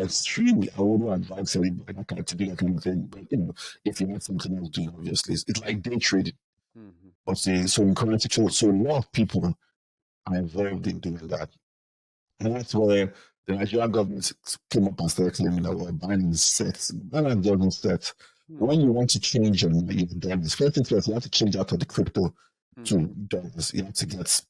Extremely. I wouldn't advise anybody to do that kind of thing. But if you have something else doing, obviously, it's like day trading. But so in currency trading, so a lot of people are involved in doing that. And that's where the Nigerian government came up and started claiming that we're buying sets. Binance doesn't set. When you want to change your dollars, first things first, you have to change out of the crypto to dollars. You have to get,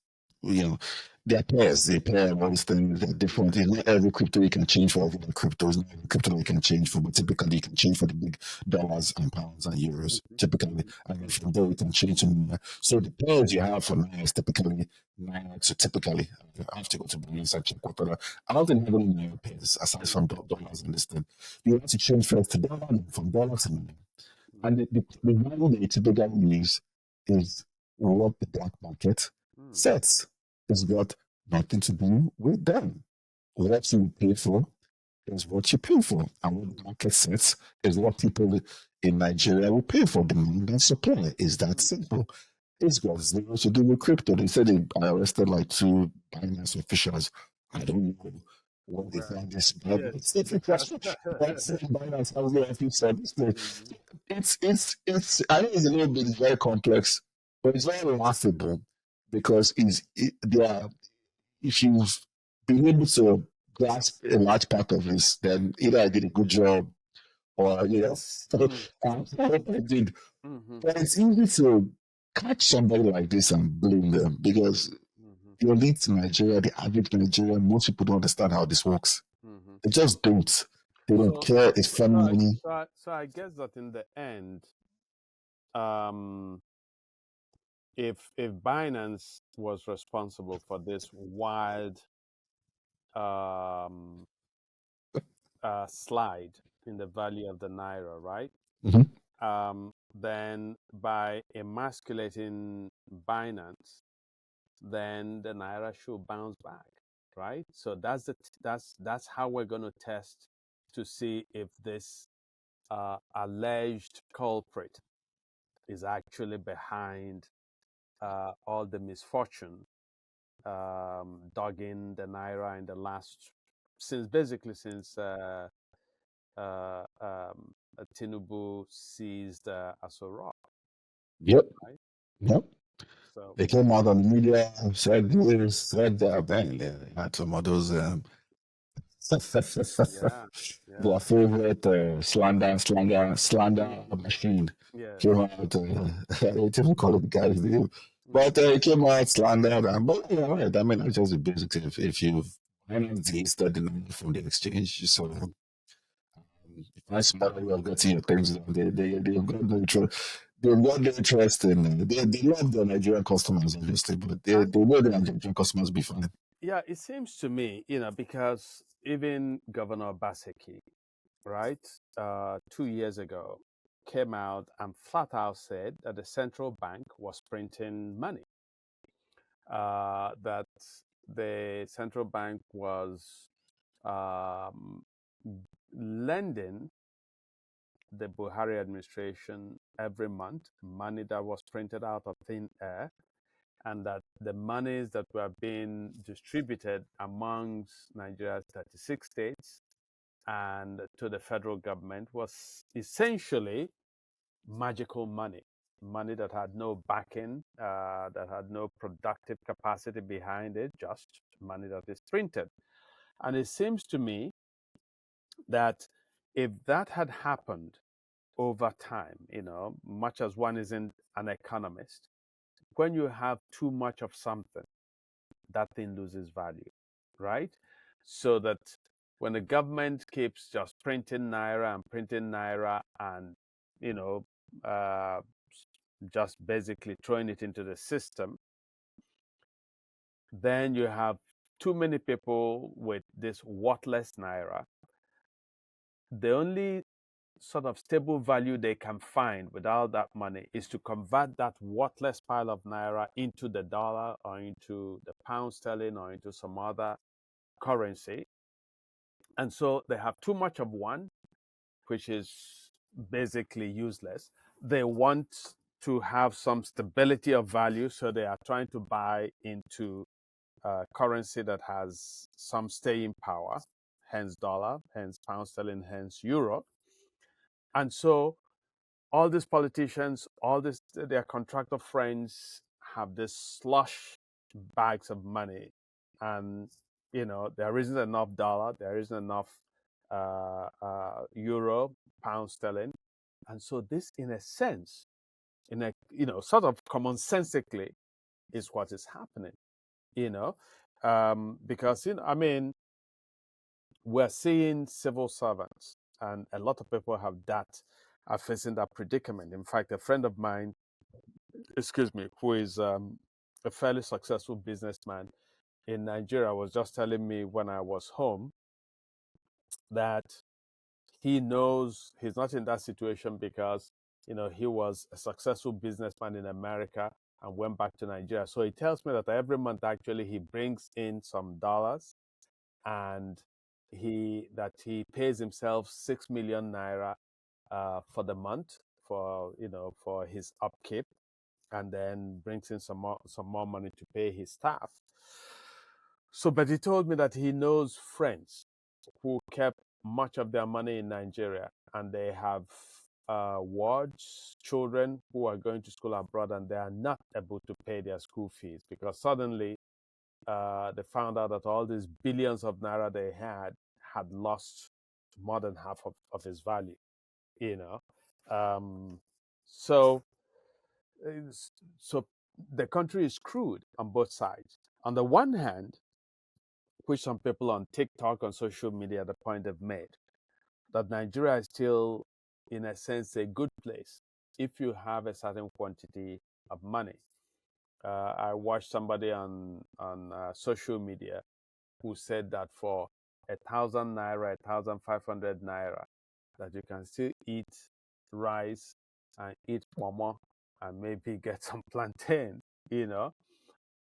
they're pairs, they pair all these things, they're different. It's not every crypto you can change for every crypto. It's not every crypto you can change for, but typically you can change for the big dollars and pounds and euros. Typically, and from there you can change to Naira. So the pairs you have for Naira is typically Naira. So typically, I have to go to Binance and check what other. I don't think have any Naira pairs aside from dollars and this thing. You have to change first to dollar and from dollars to Naira. And the value they typically use is what the black market sets. It's got nothing to do with them. What you pay for is what you pay for. And what the market sets is what people in Nigeria will pay for. Demand and supply is that simple. It's got zero to do with crypto. They said they arrested like 2 Binance officials. I don't know what they found this, but it's Binance has the office said this thing. It's I know it's a little bit very complex, but it's very laughable because if you've been able to grasp a large part of this, then either I did a good job or I did. But it's easy to catch somebody like this and blame them because your lead to Nigeria, the average Nigerian, most people don't understand how this works. They just don't. They don't care. It's fun money. So I guess that in the end, if Binance was responsible for this wild slide in the value of the Naira, right? Then by emasculating Binance, then the Naira should bounce back. right? So that's how we're going to test to see if this alleged culprit is actually behind all the misfortune dogging the Naira in the last, since Tinubu seized Aso Rock, Yep. right? Yep. So They came out on the media, said this, said that. Then they had some of those yeah, yeah, their favorite slander hmm, machine yes, came out. I don't even call it the guy's name, but hmm, it came out slandered. But yeah, right. I mean, that's just the basics. If you've delisted the money from the exchange, so if I smart way of getting your things done, they've got no interest. They've got no interest in. They love their Nigerian customers, obviously, but and they know the Nigerian customers be fine. yeah, it seems to me, because even Governor Baseki, right, 2 years ago, came out and flat out said that the central bank was printing money, that the central bank was um, lending the Buhari administration every month money that was printed out of thin air, and that the monies that were being distributed amongst Nigeria's 36 states and to the federal government was essentially magical money, money that had no backing, that had no productive capacity behind it, just money that is printed. And it seems to me that if that had happened over time, much as one isn't an economist, when you have too much of something, that thing loses value, right? So that when the government keeps just printing naira and, you know, uh, just basically throwing it into the system, then you have too many people with this worthless naira. The only sort of stable value they can find without that money is to convert that worthless pile of naira into the dollar or into the pound sterling or into some other currency. And so they have too much of one, which is basically useless. They want to have some stability of value, so they are trying to buy into currency that has some staying power, hence dollar, hence pound sterling, hence euro. And so all these politicians, all this their contractor friends have this slush bags of money, and there isn't enough dollar, there isn't enough euro, pound sterling, and so this, in a sense, in a sort of commonsensically, is what is happening. You know, because I mean, we're seeing civil servants, and a lot of people are facing that predicament. In fact, a friend of mine, excuse me, who is a fairly successful businessman in Nigeria, was just telling me when I was home that he knows he's not in that situation because he was a successful businessman in America and went back to Nigeria. So he tells me that every month actually he brings in some dollars, and he pays himself 6 million naira for the month for his upkeep, and then brings in some more money to pay his staff. So, but he told me that he knows friends who kept much of their money in Nigeria, and they have wards, children who are going to school abroad, and they are not able to pay their school fees because suddenly they found out that all these billions of naira they had lost more than half of its value. You know, so so the country is screwed on both sides. On the one hand, which some people on TikTok, on social media, the point they've made, that Nigeria is still, in a sense, a good place if you have a certain quantity of money. I watched somebody on social media who said that for 1,000 naira, 1,500 naira, that you can still eat rice and eat pomo and maybe get some plantain,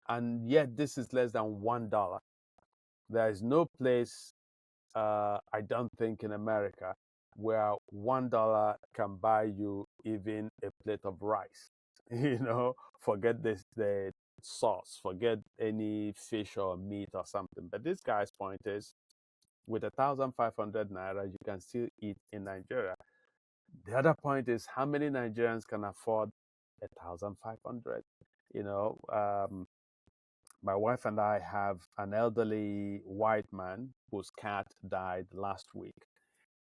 and yet this is less than $1. There is no place, I don't think, in America where $1 can buy you even a plate of rice. Forget the sauce, forget any fish or meat or something. But this guy's point is, with 1,500 naira, you can still eat in Nigeria. The other point is, how many Nigerians can afford 1,500? My wife and I have an elderly white man whose cat died last week,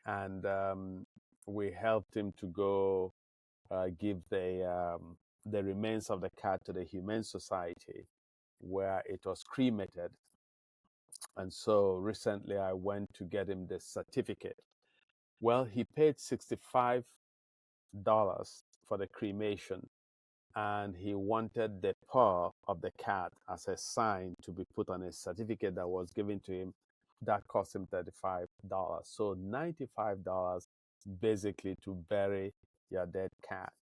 and we helped him to go give the remains of the cat to the Humane Society, where it was cremated. And so recently I went to get him the certificate. Well, he paid $65 for the cremation, and he wanted the paw of the cat as a sign to be put on a certificate that was given to him. That cost him $35. So $95 basically to bury your dead cat.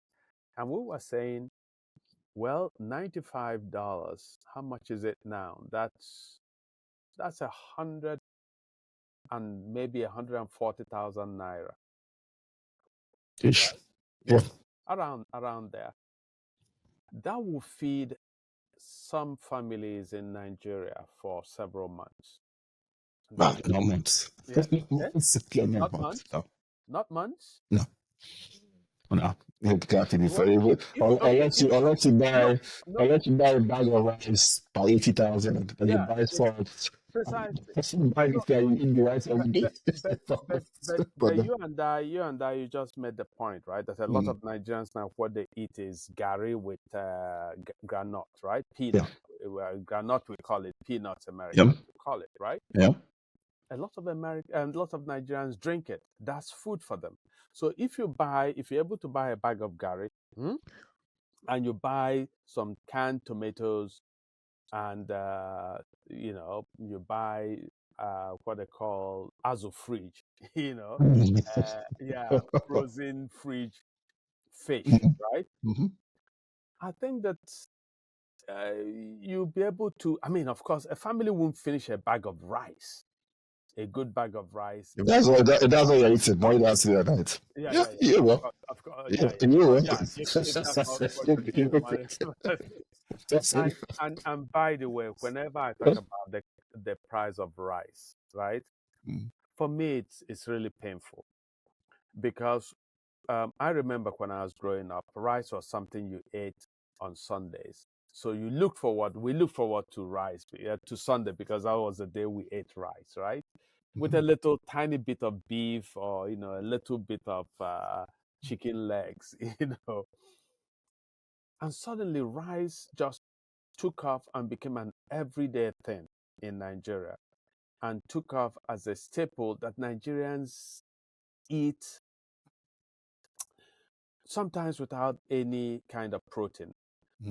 And we were saying, well, $95, how much is it now? That's 100 and maybe 140,000 naira. Ish. Right? Yeah. Around there. That will feed some families in Nigeria for several months. No, not months. Yeah. Not Not months. months. No. Not months. No. No. It got to be Well, very okay. unless you No, buy no. a bag of rice by 80,000 and you Yeah. buy salt. Precisely. Buy So, this guy in the rice but, every day. but But you just made the point, right? That a lot mm, of Nigerians now, what they eat is gari with granite, right? yeah. Peanut. Granite, we call it. Peanuts, Yep. Americans call it, right? Yeah. A lot of Nigerians drink it. That's food for them. So if you're able to buy a bag of gari, and you buy some canned tomatoes, and you buy what they call azu fridge, yeah, frozen fridge fish, right? Mm-hmm. I think that you'll be able to. I mean, of course, a family won't finish a bag of rice, a good bag of rice. If that's what you're eating, why that's the other night? Yeah, Yeah, yeah, yeah. you will. Of course, Yeah, yeah, yeah. you Oh, will. yeah. If that's what you really want. That's it. And by the way, whenever I talk about the price of rice, right? For me, it's really painful, because I remember when I was growing up, rice was something you ate on Sundays. So we look forward to rice, to Sunday, because that was the day we ate rice, right? With a little tiny bit of beef, or a little bit of chicken legs, And suddenly rice just took off and became an everyday thing in Nigeria, and took off as a staple that Nigerians eat, sometimes without any kind of protein.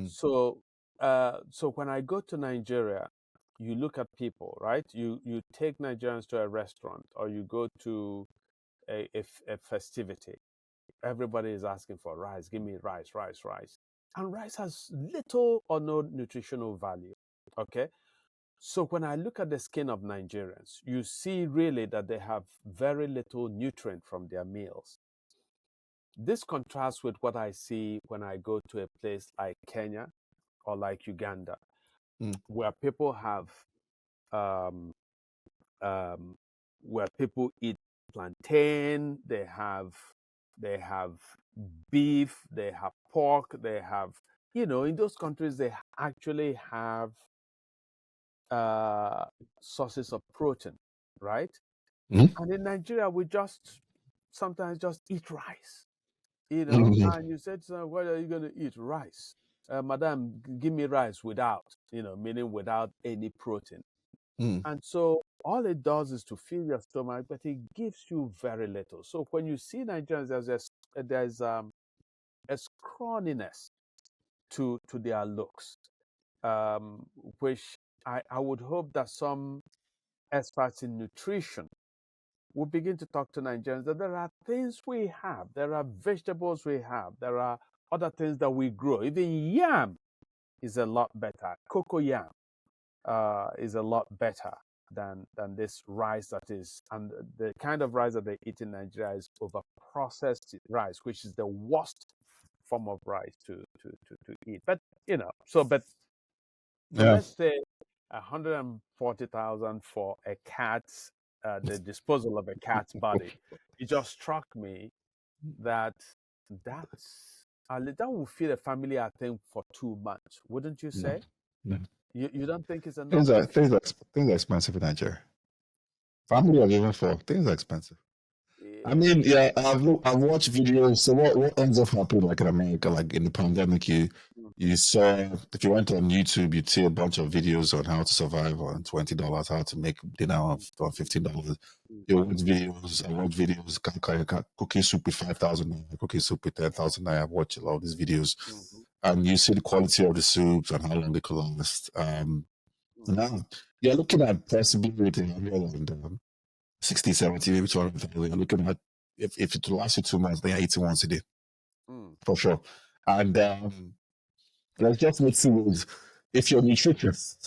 So when I go to Nigeria, you look at people, right? You take Nigerians to a restaurant, or you go to a festivity. Everybody is asking for rice. Give me rice, rice, rice. And rice has little or no nutritional value. Okay. So when I look at the skin of Nigerians, you see really that they have very little nutrient from their meals. This contrasts with what I see when I go to a place like Kenya or like Uganda, where people have where people eat plantain, they have beef, they have pork, they have, in those countries they actually have sources of protein, right? And in Nigeria, we just sometimes just eat rice, and you said, so what are you going to eat? Rice. Madam, give me rice without, meaning without any protein. And so all it does is to fill your stomach, but it gives you very little. So when you see Nigerians, there's a scrawniness to their looks, which I would hope that some experts in nutrition will begin to talk to Nigerians that there are things we have, there are vegetables we have, there are other things that we grow. Even yam is a lot better. Cocoa yam is a lot better. than this rice that is, and the kind of rice that they eat in Nigeria is over processed rice, which is the worst form of rice to eat. But so Yeah. let's say 140,000 for a cat's the disposal of a cat's body. It just struck me that that will feed a family, I think, for 2 months, wouldn't you No. say? No. You don't think it's Things enough? are things are things are expensive in Nigeria. Family of even four, things are expensive. I mean, Yeah. yeah, I've watched videos. So what ends up happening, like in America, like in the pandemic, you saw, if you went on YouTube, you'd see a bunch of videos on how to survive on $20, how to make dinner on $15. You watch videos. I watch videos. Cooking soup with 5,000 naira, cooking soup with 10,000 naira. I've watched a lot of these videos, and you see the quality of the soups and how long they could last. Now you're looking at possibly rating around 60, 70, maybe 200. You're looking at, if it will last you 2 months, then you're eating once a day for sure. And let's just make sure if you're nutritious.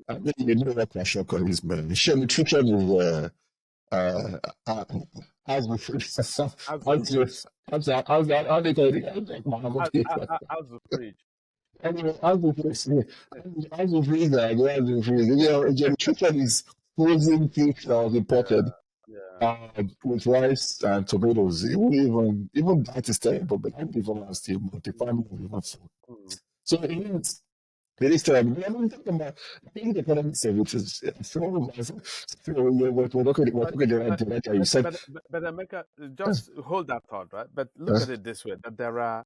I mean, you know what kwashiorkor is, man. If your nutrition is as we As the fridge. how they call it? As the fridge. Anyway, as we freeze, as we freeze, your nutrition is frozen fish that was imported. Yeah. With rice and tomatoes, it won't even that is terrible, but I'm even last year, but the family will even food. So it means this time, we're not talking about, I think the economic services. So we're talking the right you said. But Emeka, just hold that thought, right? But look at it this way: that there are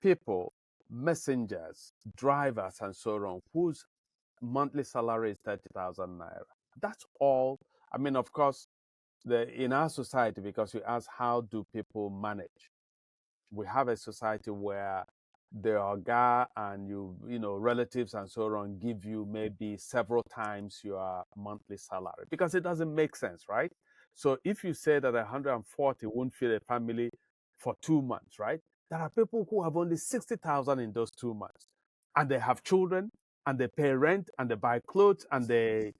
people, messengers, drivers, and so on, whose monthly salary is 30,000 naira. That's all. I mean, of course, in our society, because you ask how do people manage, we have a society where the oga and relatives and so on give you maybe several times your monthly salary, because it doesn't make sense, right? So if you say that 140 won't feed a family for 2 months, right? There are people who have only 60,000 in those 2 months, and they have children, and they pay rent, and they buy clothes, and they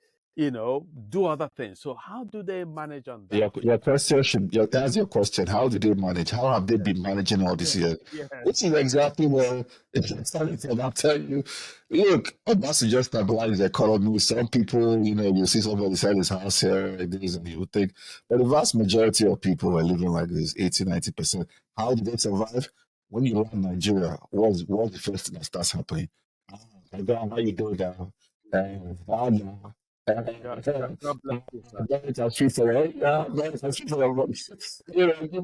do other things. So how do they manage on that? Your question should that's your question. How do they manage? How have they been managing all this year? Yes. Which is exactly where it's starting from. I'll tell you, look, that's to just stabilize the economy. Some people, you see somebody sell his house here like this, and you would think, but the vast majority of people are living like this, 80, 90%. How do they survive? When you land Nigeria, what's the first thing that starts happening? How you doing now? Now. God bless you, sir. Give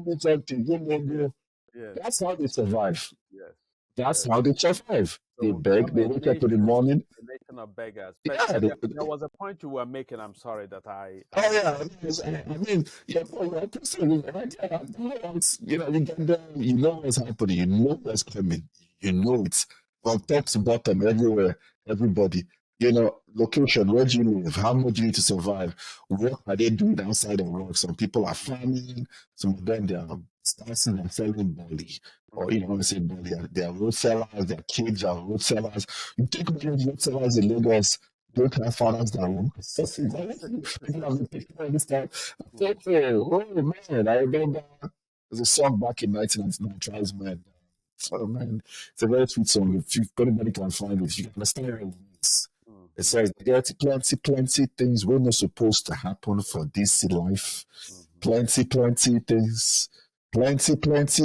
me something, give me. Yes. That's how they survive. Yes. That's Yes. how they survive. They So we beg, have they wake up in the morning. a nation of beggars. But Yeah, there was a point you were making. I'm sorry that I. oh yeah, I mean, you're person, right? You get there, you know what's happening, you know what's coming, you know it from top to bottom, everywhere, everybody. Location, where do you live? How much do you need to survive? What are they doing outside of work? Some people are farming, some of them they are starting and selling bully. Or when I say bully, they are road sellers, their kids are road sellers. You think about those road sellers in Lagos, don't have fathers that will. Oh man, I remember there's a song back in 1999, Tribesman. Oh man, it's a very sweet song. If anybody can find it, you can understand it. It says there's plenty things we're not supposed to happen for this life. Plenty things. Plenty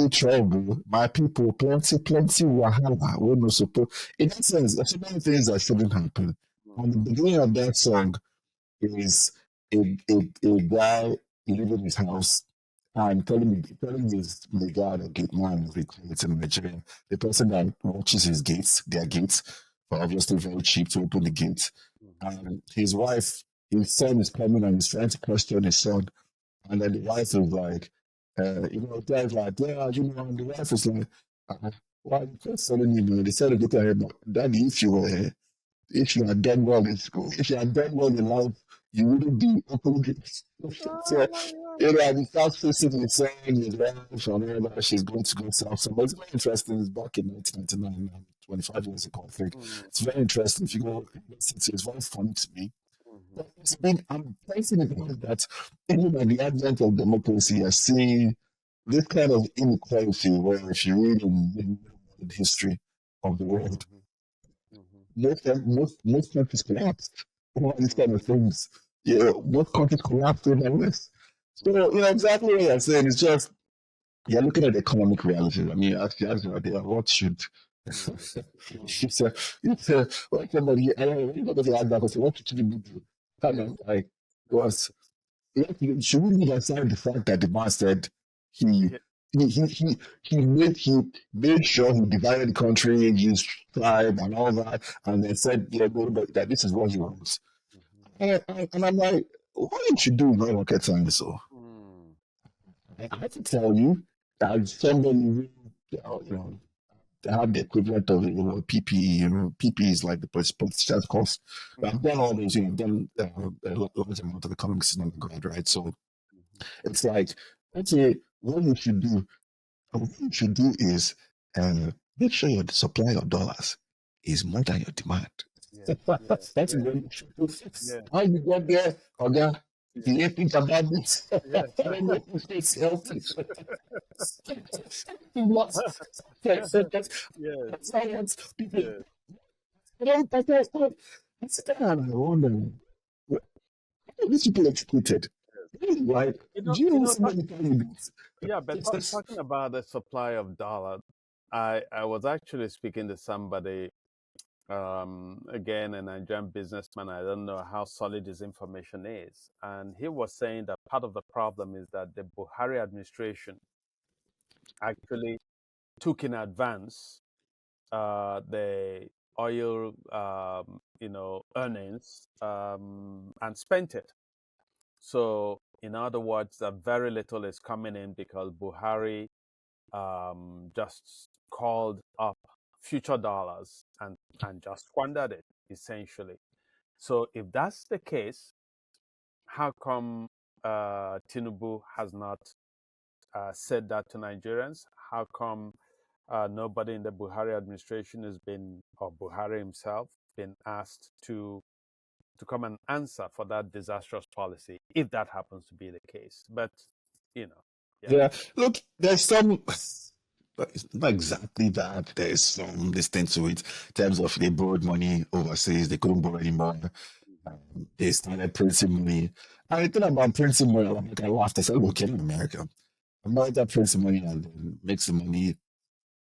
trouble. My people, plenty wahala. We're not supposed. In that sense, there's so many things that shouldn't happen. And the beginning of that song is a guy living in his house and telling the guy, the gate man, we call it in Nigeria, the person that watches their gates, for obviously very cheap to open the gate. And his son is coming and he's trying to question his son. And then the wife is like, the guy's like, yeah, and the wife is like, why are you questioning him? And they said, look at him, Daddy, if you had done well in school, if you had done well in life, you wouldn't be open gates. So, and he starts facing his son, his wife, and all that. She's going to go south. So, but it's very interesting. It's back in 1999, 25 years ago, I think. It's very interesting. If you go, it's very funny to me. It's been, I'm placing it on that even at the advent of democracy, I see this kind of inequality where if you read in the history of the world, most countries collapsed over these kind of things. Yeah, most countries collapsed over this. So, exactly what you're saying. It's just, you're looking at economic realities. I mean, actually, what should like somebody, I don't know, because ask that question, what should you do? Kind of like, was, should we leave aside the fact that the man said he he made sure he divided the country, used tribe and all that, and then said, but that this is what he wants. And I'm like, why didn't you do no rocket science? So I have to tell you that somebody who, they have the equivalent of PPE. PPE is like the politician's cost. I've done all those. Done a large amount of economics in undergrad, right? So it's like, okay, what you should do, is make sure your supply of dollars is more than your demand. That's what you should do. How you got there, okay? You think about this? I don't know if it's healthy. That's science. People, I sit down and I wonder, how are these people executed? Like, do you know somebody tell you this? But talking about the supply of dollar, I was actually speaking to somebody, again, a Nigerian businessman. I don't know how solid his information is. And he was saying that part of the problem is that the Buhari administration actually took in advance the oil, earnings, and spent it. So, in other words, that very little is coming in because Buhari just called up future dollars and just squandered it, essentially. So, if that's the case, how come Tinubu has not said that to Nigerians? How come nobody in the Buhari administration has been, or Buhari himself, been asked to come and answer for that disastrous policy, if that happens to be the case? But Yeah. Look, there's some. It's not exactly that. There's some distance to it in terms of they borrowed money overseas, they couldn't borrow anymore. They started printing money. And the thing about printing money, I laughed. I said, okay, in America, America prints money and then makes the money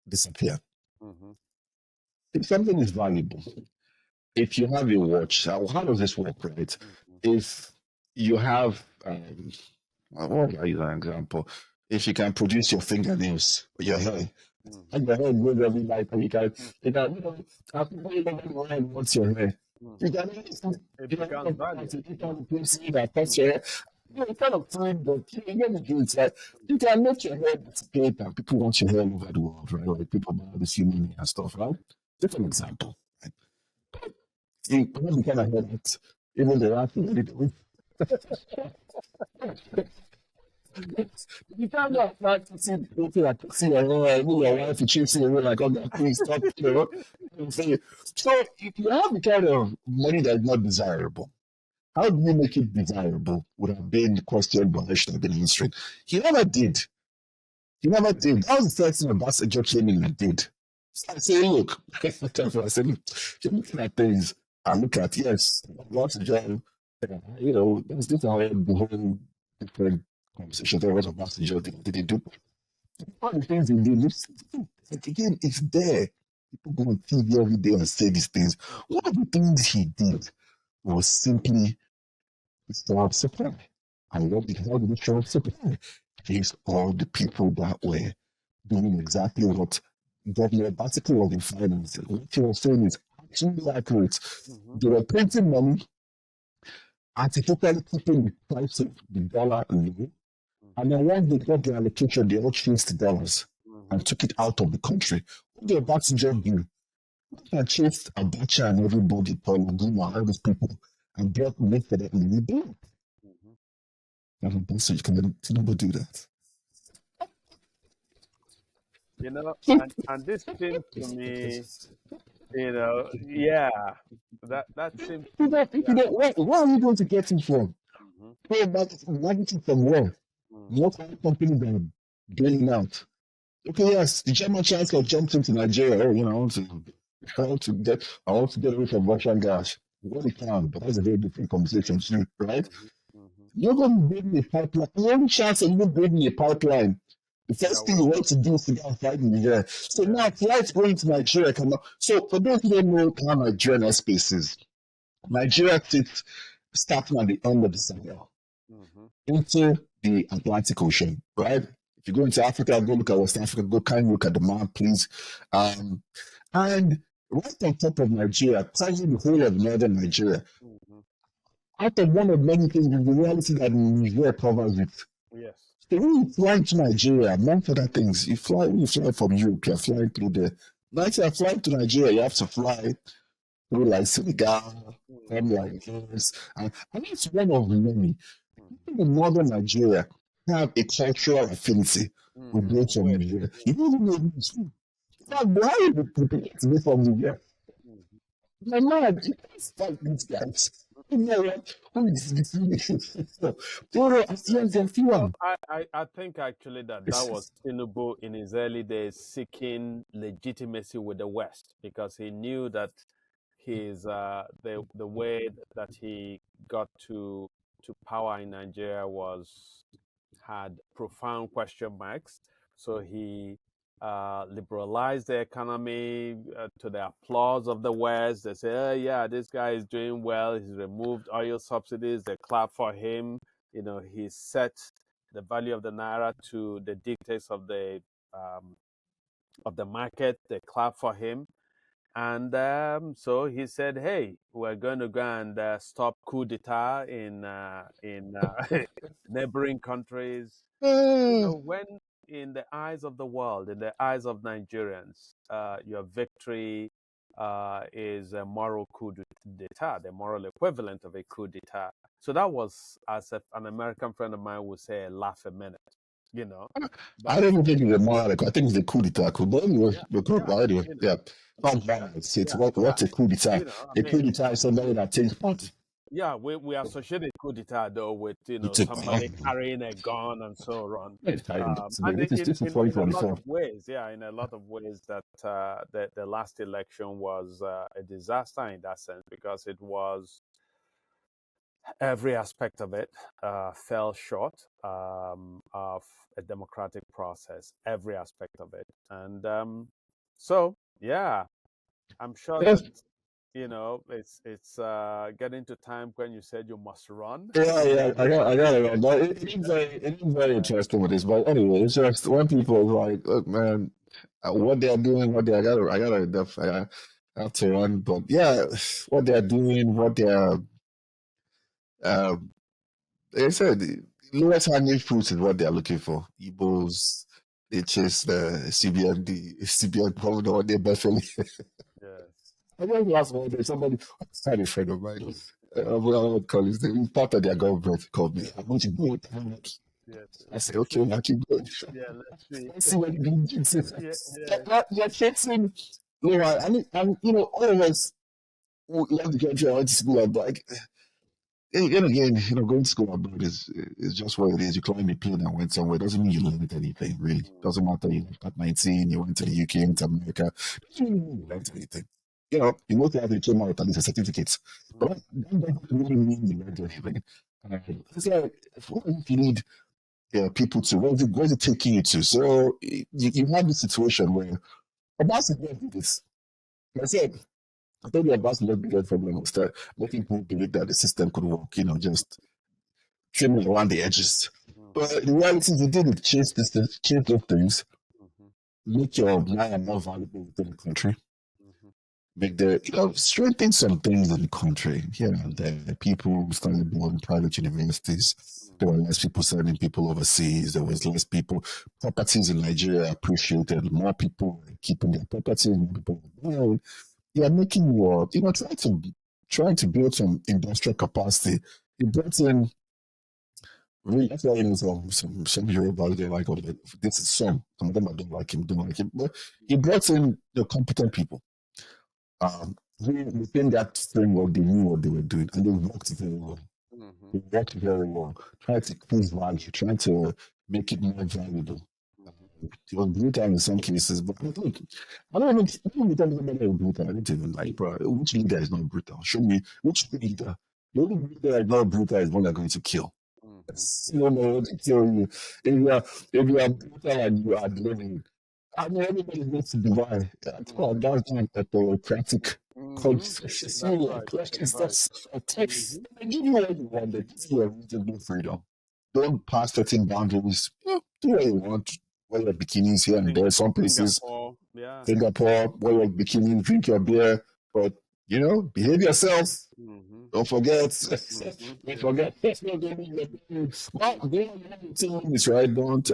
disappear. If something is valuable, if you have a watch, how does this work, right? If you have, what will I use an example? If you can produce your fingernails or your hair, and your hair goes every night, and you can, after what's your hair? You can that touch your hair. It's kind of fine, but you get the truth. It's like you can make your hair disappear, and people want your hair all over the world, right? Like people buy this human and stuff, right? Just an example. Right? You kind of hear that even the last thing you can't go like to see your wife and chasing you like all that crazy stuff, So if you have the kind of money that's not desirable, how do you make it desirable would have been the question Buhari should have been answering. He never did. That was the first thing Obasanjo came in and did. So I say, look, I said, look, you're looking at things and look at, yes, Obasanjo, there's this whole different conversation. There was Obasanjo, did he do all the things he did? Like, again, it's there. People go on TV every day and say these things. One of the things he did was simply stop supply. And what did he show up supply? Chase all the people that were doing exactly what Governor Basically was in finance. What he was saying is actually accurate. They were printing money, artificially keeping the price of the dollar low. And then once they got their allocation, they all changed the dollars and took it out of the country. What did Obasanjo do? He chased Abacha and everybody, Paul Nguma, all these people, and brought money for them in the bank. And Obasanjo can never do that. And this seems to me Yeah, that seems You know, yeah. where are you going to get it from? Mm-hmm, Where marketing from where? mm, What kind of company that are bailing out? Okay, yes, the German chancellor jumped into Nigeria. Oh, I want to get away from Russian gas. What it can, but that's a very different conversation too, right? mm-hmm, mm-hmm. You're going to build a pipeline. The only chance of you building a pipeline, the Yeah, first thing you want to do is to go and fight Nigeria. So yeah. now flights going to Nigeria come out. So for those who don't know how Nigerian airspace is, Nigeria sits starting at the end of the Sahel Mm-hmm, into the Atlantic Ocean, right? If you go into Africa, go look at West Africa, go kind of look at the map, please. And right on top of Nigeria, touching the whole of northern Nigeria, mm-hmm. out of one of many things is the reality that Nigeria covers it. Yes. So when you fly to Nigeria, among other things, when you fly from Europe, you're flying through there. Like you're flying to Nigeria, you have to fly through like Senegal, and Mm-hmm, like this. And that's one of the many. mm-hmm, People in northern Nigeria have a cultural affinity with mm-hmm. those from Wait. Nigeria. Yeah. You don't even know this. In fact, Buhari would prepare to be from Nigeria. Mm-hmm. My man, you can't fight these guys. You know what? Who is this? There's a few Well, one. I think actually that was Tinubu in his early days seeking legitimacy with the West because he knew that the way that he got to power in Nigeria had profound question marks. So he liberalized the economy to the applause of the West. They say, oh, yeah, this guy is doing well. He's removed oil subsidies. They clap for him. He set the value of the naira to the dictates of the market. They clap for him. And so he said, "Hey, we're going to go and stop coup d'état in neighboring countries." When in the eyes of the world, in the eyes of Nigerians, your victory is a moral coup d'état, the moral equivalent of a coup d'état. So that was, as an American friend of mine would say, a laugh a minute, you know. I But don't even think it's a moral. I think it's a coup d'etat. But anyway, yeah, because yeah, anyway, you know, yeah. Not yeah, violence. It's yeah, yeah. what's a coup d'etat? I A coup mean, d'etat is somebody that takes part. yeah, we associate coup d'etat though with It's a somebody carrying a gun and so on. And this is in a lot 2024. of ways, yeah, in a lot of ways that the last election was a disaster in that sense because it was every aspect of it fell short of a democratic process, every aspect of it, and so yeah, I'm sure Yes. that it's getting to time when you said you must run. Yeah. I got it. But it is very interesting with this. But anyway, it's just when people are like, look, man, what they are doing, I have to run. But yeah, what they are doing, what they are, um, like I said, the lowest hanging fruit is what they are looking for. Igbos, they chase the CBN governor, they buffalo. Yes. I remember last one day somebody, I had a friend of mine, would call his name, part of their government called me. I'm going to go with them. Yes. I said, okay, now keep going. Yeah, let's see. Let's see what you can do. Yeah, yeah. You're chasing, all of us who left the country and went to school, and like, and again, going to school abroad is just what it is. You climb a plane and went somewhere. Doesn't mean you learned anything, really. Doesn't matter. You left at 19, you went to the UK, went to America. Doesn't mean you learned anything. You know that you came out with at least a certificate. But Mm, that doesn't really mean you learned anything. It's like, what if you need people to, where's it taking you to? So you have this situation where about to do this. I said, I told you about the biggest problem was that making people believe that the system could work, just trimming around the edges. But mhm, the reality is you didn't change those things, mhm, make your Naira more valuable within the country, mhm, make strengthen some things in the country. Here and there, people started building private universities. There were less people sending people overseas. There was less people. Properties in Nigeria appreciated. More people were keeping their properties. More people were buying. You are making trying to build some industrial capacity. You brought in really, that's why some Yoruba they like all of it. This is some of them I don't like him, but he brought in the competent people. Within that framework, they knew what they were doing, and they worked very well. Mm-hmm. They worked very well, trying to increase value, trying to make it more valuable. It was brutal in some cases, but I don't even tell somebody was brutal. I don't even like, bro, which leader is not brutal? Show me which leader. The only leader that is not brutal is one they're going to kill. No, no, to kill you. If you are brutal and you are living, I mean, everybody goes to Dubai. That's like a theocratic conversation. That's So, right. questions That's that's a text. They give you what you want. They give you a reasonable freedom. Don't pass certain boundaries. Do what you want. Wear your bikinis here and there. Some places, Singapore, yeah. Singapore, wear your bikini, drink your beer, but behave yourself. Don't forget. Don't forget. Well, it's right. Don't.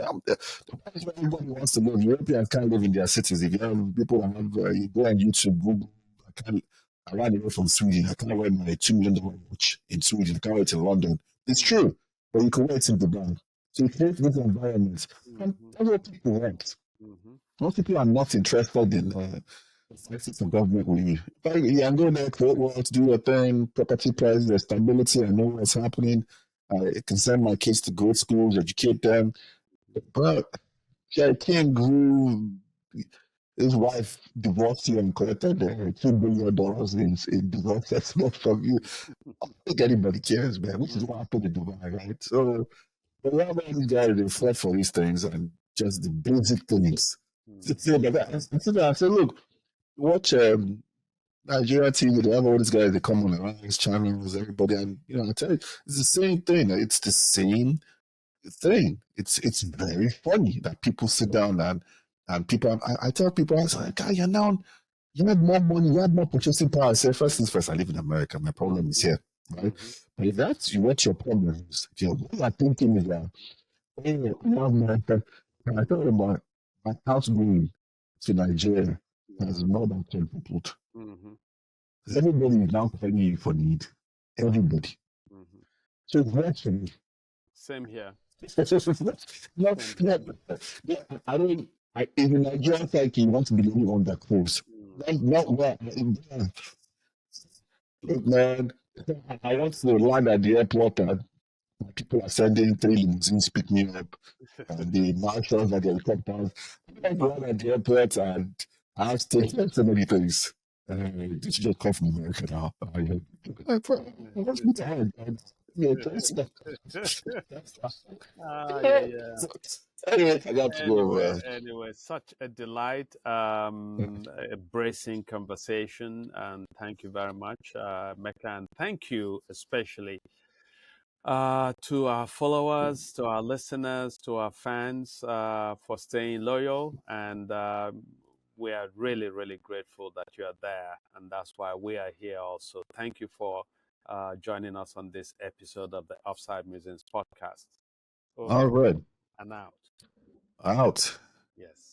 Everybody wants to live. Europeans can't live in their cities. If you have people that have, you go on YouTube, Google. I ran away from Sweden. I can't wear my $2 million watch in Sweden. I can't wear it in London. It's true, but you can wear it in Dubai. So you create this environment, and that's what people want. Most people are not interested in fighting for government with you. I'm going there, create wealth, do your thing, property prices, stability, I know what's happening. I can send my kids to good schools, educate them. But yeah, King grew, his wife divorced him and collected $2 billion in divorce settlement from you. I don't think anybody cares, man, which is what happened in Dubai, right? So, but a lot of these guys, they fought for these things and just the basic things. So I said, look, watch Nigerian TV, they have all these guys, they come on the rise channels, everybody, and I tell you, it's the same thing. It's the same thing. It's very funny that people sit down and people. I tell people, I was like, God, you have more money, you have more purchasing power. I say, first things first, I live in America. My problem is here, right? But if that's what your problem is, if what you are thinking is that, hey, America, I thought about my house going to Nigeria has more than 10 people. Everybody is now calling you for need. Everybody. So it's not for me. Same here. I don't. In the Nigerian psyche, you want to be the only one that close. That's not what. Look, man, I want to land at the airport and people are sending 3 limousines pick me up. And the marshals and the helicopters. I land at the airport and I have to take so many things. Did you just come from America now? What's me tired, man? Anyway, I got to go. Anyway, such a delight, a bracing conversation, and thank you very much, Mecca, and thank you especially to our followers, to our listeners, to our fans for staying loyal, and we are really, really grateful that you are there, and that's why we are here also. Thank you for joining us on this episode of the Upside Musings podcast. Over All right. and out. Out. Yes.